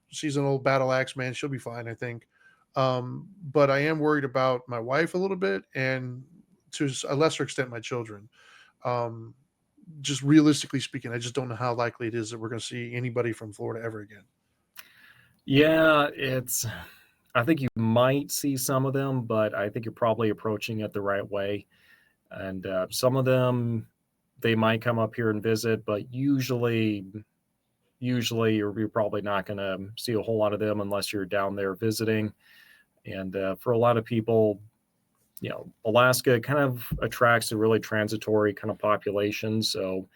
She's an old battle axe, man. She'll be fine, I think. But I am worried about my wife a little bit, and to a lesser extent my children. Um, just realistically speaking, I just don't know how likely it is that we're going to see anybody from Florida ever again. yeah, I think you might see some of them, but I think you're probably approaching it the right way. And some of them, they might come up here and visit, but usually you're probably not going to see a whole lot of them unless you're down there visiting. And for a lot of people, Alaska kind of attracts a really transitory kind of population. So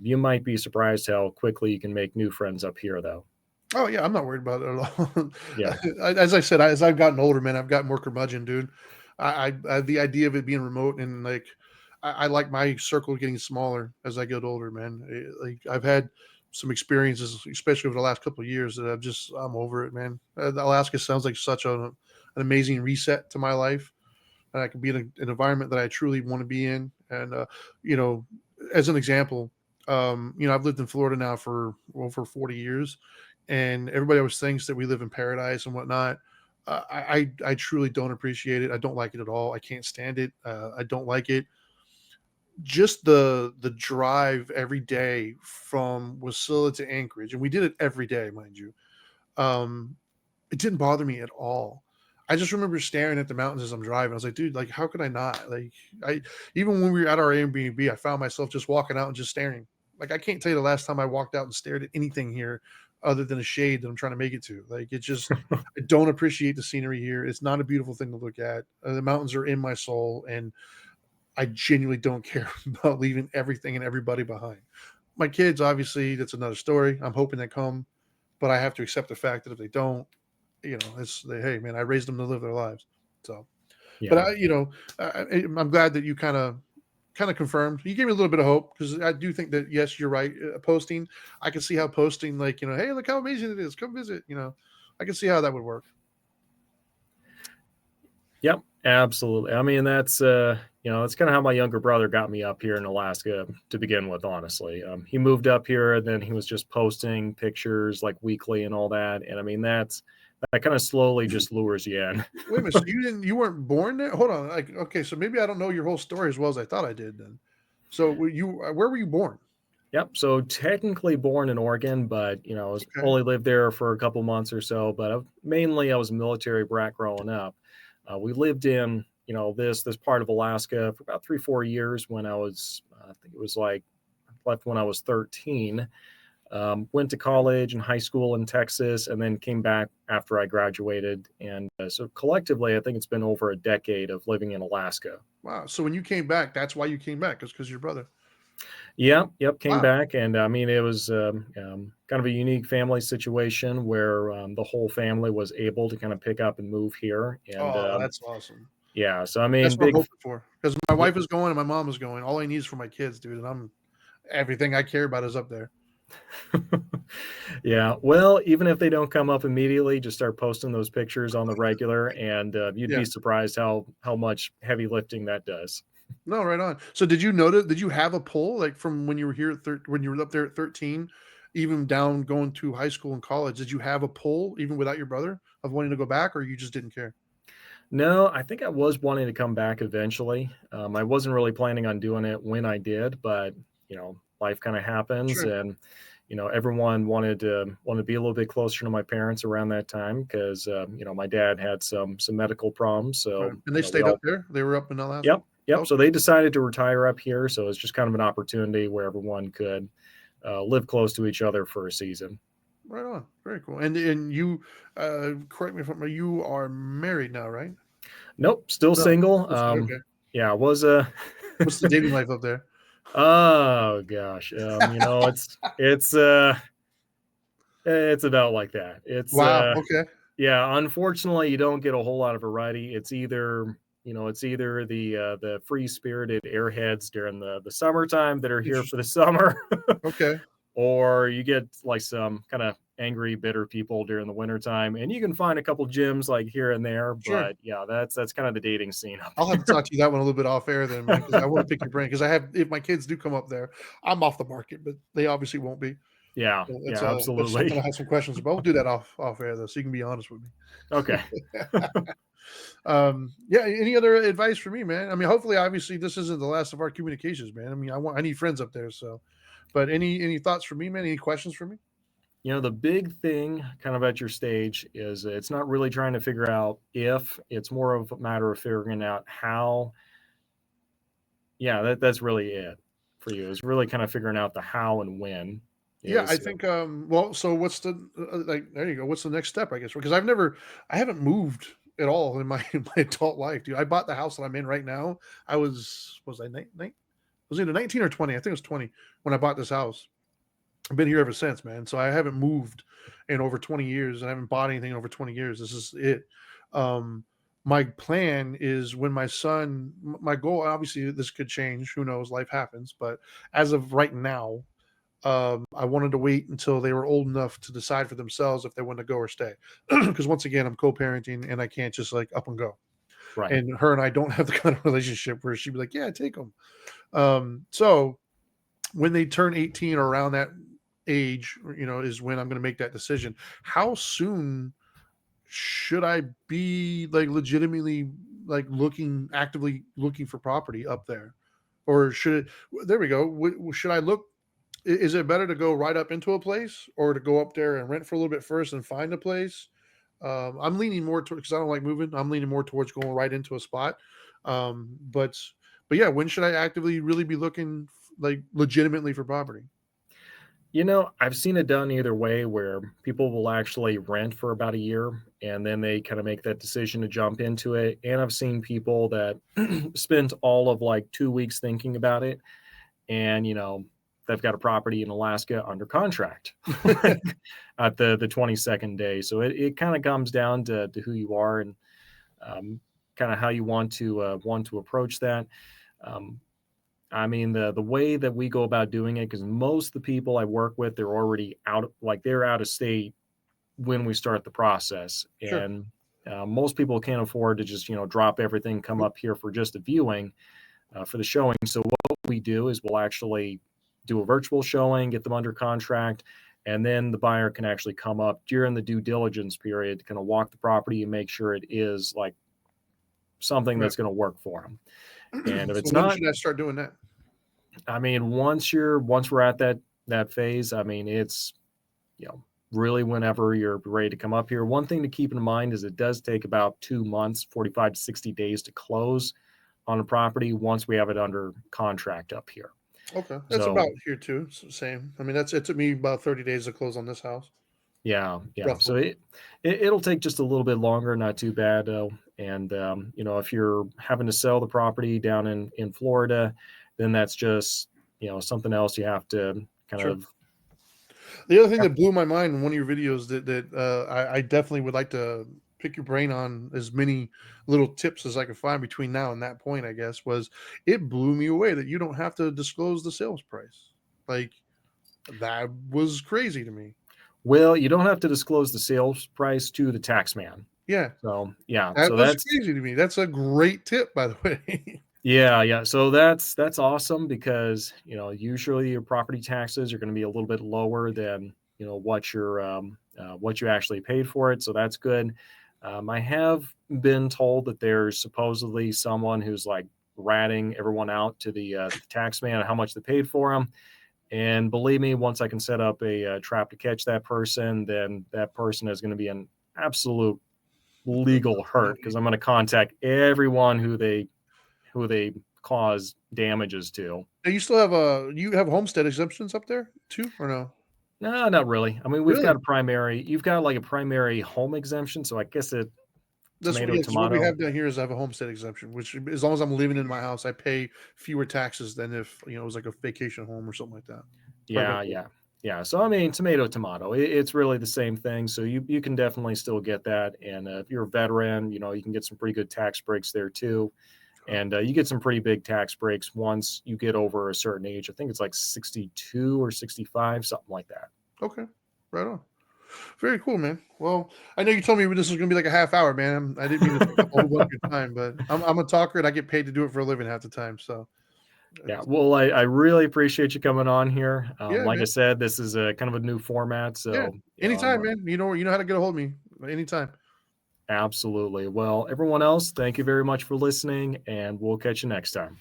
you might be surprised how quickly you can make new friends up here, though. Oh yeah, I'm not worried about it at all. Yeah. As I said, as I've gotten older, man, I've gotten more curmudgeon, dude. The idea of it being remote, and like, I like my circle getting smaller as I get older, man. Like, I've had some experiences, especially over the last couple of years, that I'm over it, man. Alaska sounds like such an amazing reset to my life, and I can be in an environment that I truly want to be in. And you know, as an example, I've lived in Florida now for over 40 years, and everybody always thinks that we live in paradise and whatnot. I truly don't appreciate it. I don't like it at all. I can't stand it. I don't like it. Just the drive every day from Wasilla to Anchorage, and we did it every day, mind you. Um, it didn't bother me at all. I just remember staring at the mountains as I'm driving. I was like, dude, like, how could I not? Like, I even when we were at our Airbnb, I found myself just walking out and just staring. Like, I can't tell you the last time I walked out and stared at anything here other than a shade that I'm trying to make it to. Like, it just, I don't appreciate the scenery here. It's not a beautiful thing to look at. The mountains are in my soul, and I genuinely don't care about leaving everything and everybody behind. My kids, obviously, that's another story. I'm hoping they come, but I have to accept the fact that if they don't, hey man, I raised them to live their lives. So, but Yeah. I'm glad that you kind of confirmed. You gave me a little bit of hope, because I do think that, yes, you're right. Posting, I can see how posting, like, hey, look how amazing it is, come visit. I can see how that would work. Yep. Absolutely. I mean, that's That's kind of how my younger brother got me up here in Alaska to begin with, honestly. He moved up here and then he was just posting pictures like weekly and all that. And I mean, that kind of slowly just lures you in. Wait a minute, so you weren't born there? Hold on, like, okay, so maybe I don't know your whole story as well as I thought I did then. So where were you born? Yep. So technically born in Oregon, but I was Okay, only lived there for a couple months or so. But mainly I was a military brat growing up. We lived in this part of Alaska for about 3 4 years when I was I think it was like left when I was 13. Went to college and high school in Texas, and then came back after I graduated. And so collectively, I think it's been over a decade of living in Alaska. wow. So when you came back, that's why you came back, is because your brother. Yep, came Wow. back, and I mean, it was kind of a unique family situation where the whole family was able to kind of pick up and move here. And Oh, that's awesome. yeah, so I That's mean, what I'm big, hoping for. Because my yeah, wife is going and my mom is going. All I need is for my kids, dude, and I'm everything I care about is up there. yeah. Well, even if they don't come up immediately, just start posting those pictures on the regular, and you'd Yeah. be surprised how much heavy lifting that does. No, right on. So did you notice? Did you have a pull like from when you were here at when you were up there at 13, even down going to high school and college? Did you have a pull even without your brother of wanting to go back, or you just didn't care? No, I think I was wanting to come back eventually. I wasn't really planning on doing it when I did, but life kind of happens, Sure, and everyone wanted to be a little bit closer to my parents around that time because my dad had some medical problems, so right. And they we stayed up all there. They were up in Alaska. yep. So Okay, they decided to retire up here, so it's just kind of an opportunity where everyone could live close to each other for a season. right on. Very cool. And you, correct me if I'm wrong. You are married now, right? Nope, still No. single. Okay. Yeah, I was a What's the dating life up there? oh gosh, it's about like that. Wow. Okay. Yeah, unfortunately, you don't get a whole lot of variety. It's either the free-spirited airheads during the summertime that are here for the Interesting. summer, Okay. or you get like some kind of angry, bitter people during the wintertime, and you can find a couple gyms like here and there, Sure. but yeah, that's kind of the dating scene up I'll have to here. talk to you that one a little bit off air then, man, because I want to pick your brain. Because I have, if my kids do come up there, I'm off the market, but they obviously won't be. Yeah, So yeah, that's something absolutely. I have some questions about. We'll do that off air though, so you can be honest with me. Okay. Yeah. Any other advice for me, man? I mean, hopefully, obviously, this isn't the last of our communications, man. I mean, I need friends up there. So, but any thoughts for me, man? Any questions for me? The big thing kind of at your stage is it's not really trying to figure out if, it's more of a matter of figuring out how. Yeah, that's really it for you. Is really kind of figuring out the how and when Yeah, I is think. Well, so what's the like? There you go. What's the next step? I guess because I haven't moved at all in my in my adult life, dude. I bought the house that I'm in right now. Was I was either 19 or 20. I think it was 20 when I bought this house. I've been here ever since, man. So I haven't moved in over 20 years. I haven't bought anything in over 20 years. This is it. Um, my plan is when my goal, obviously, this could change. Who knows? Life happens. But as of right now, I wanted to wait until they were old enough to decide for themselves if they want to go or stay. Because once again, I'm co-parenting and I can't just like up and go. right, And her and I don't have the kind of relationship where she'd be like, "Yeah, take them." So when they turn 18 or around that age, is when I'm going to make that decision. How soon should I be like legitimately like actively looking for property up there? Or should it, there we go. Should I look? Is it better to go right up into a place or to go up there and rent for a little bit first and find a place? I'm leaning more towards because I don't like moving. I'm leaning more towards going right into a spot. Um, but but yeah, when should I actively really be looking like legitimately for property? I've seen it done either way where people will actually rent for about a year and then they kind of make that decision to jump into it. And I've seen people that spent all of like 2 weeks thinking about it, and they've got a property in Alaska under contract like at the 22nd day. So it kind of comes down to who you are, and kind of how you want to approach that. Um, I mean, the way that we go about doing it, because most of the people I work with, they're already out, like they're out of state when we start the process, Sure. and most people can't afford to just drop everything, come Nope. up here for just a viewing. for the showing. So what we do is we'll actually do a virtual showing, get them under contract, and then the buyer can actually come up during the due diligence period to kind of walk the property and make sure it is like something Right. that's going to work for them. And if So it's when not, should I start doing that? I mean, once we're at that phase, I mean, it's, you know, really whenever you're ready to come up here. One thing to keep in mind is it does take about 2 months, 45 to 60 days to close on a property once we have it under contract up here. Okay, that's about So here too. Same. I mean, it took me about 30 days to close on this house, yeah, yeah. So roughly. it'll take just a little bit longer, not too bad though. And you know, if you're having to sell the property down in Florida, then that's just, you know, something else you have to kind Sure. of. The other thing that blew my mind in one of your videos that I definitely would like to pick your brain on as many little tips as I could find between now and that point, I guess, was it blew me away that you don't have to disclose the sales price. Like that was crazy to me. Well, you don't have to disclose the sales price to the tax man. Yeah, So yeah, that so was that's crazy to me. That's a great tip, by the way. yeah, yeah. So that's awesome because, you know, usually your property taxes are going to be a little bit lower than, you know, what you actually paid for it. So that's good. I have been told that there's supposedly someone who's like ratting everyone out to the tax man on how much they paid for them. And believe me, once I can set up a trap to catch that person, then that person is going to be an absolute legal hurt because I'm going to contact everyone who they cause damages to. Now you have homestead exemptions up there too, or no? No, not really. I mean, Really? you've got like a primary home exemption. So I guess it That's what, tomato, yeah, 'cause what we tomato. have down here is I have a homestead exemption, which as long as I'm living in my house, I pay fewer taxes than if, it was like a vacation home or something like that. Or Yeah, rental. yeah, yeah. So I mean, tomato, tomato. It's really the same thing. So you can definitely still get that. And if you're a veteran, you know, you can get some pretty good tax breaks there too. And you get some pretty big tax breaks once you get over a certain age. I think it's like 62 or 65, something like that. Okay. Right on. Very cool, man. Well, I know you told me this was gonna be like a half hour, man. I didn't mean to take up a whole bunch of your time, but I'm a talker and I get paid to do it for a living half the time. So Yeah, it's, well, I really appreciate you coming on here. yeah, Like I man. said, this is a kind of a new format, Yeah. so you know, Anytime, man. You know how to get a hold of me. Anytime. absolutely. Well, everyone else, thank you very much for listening, and we'll catch you next time.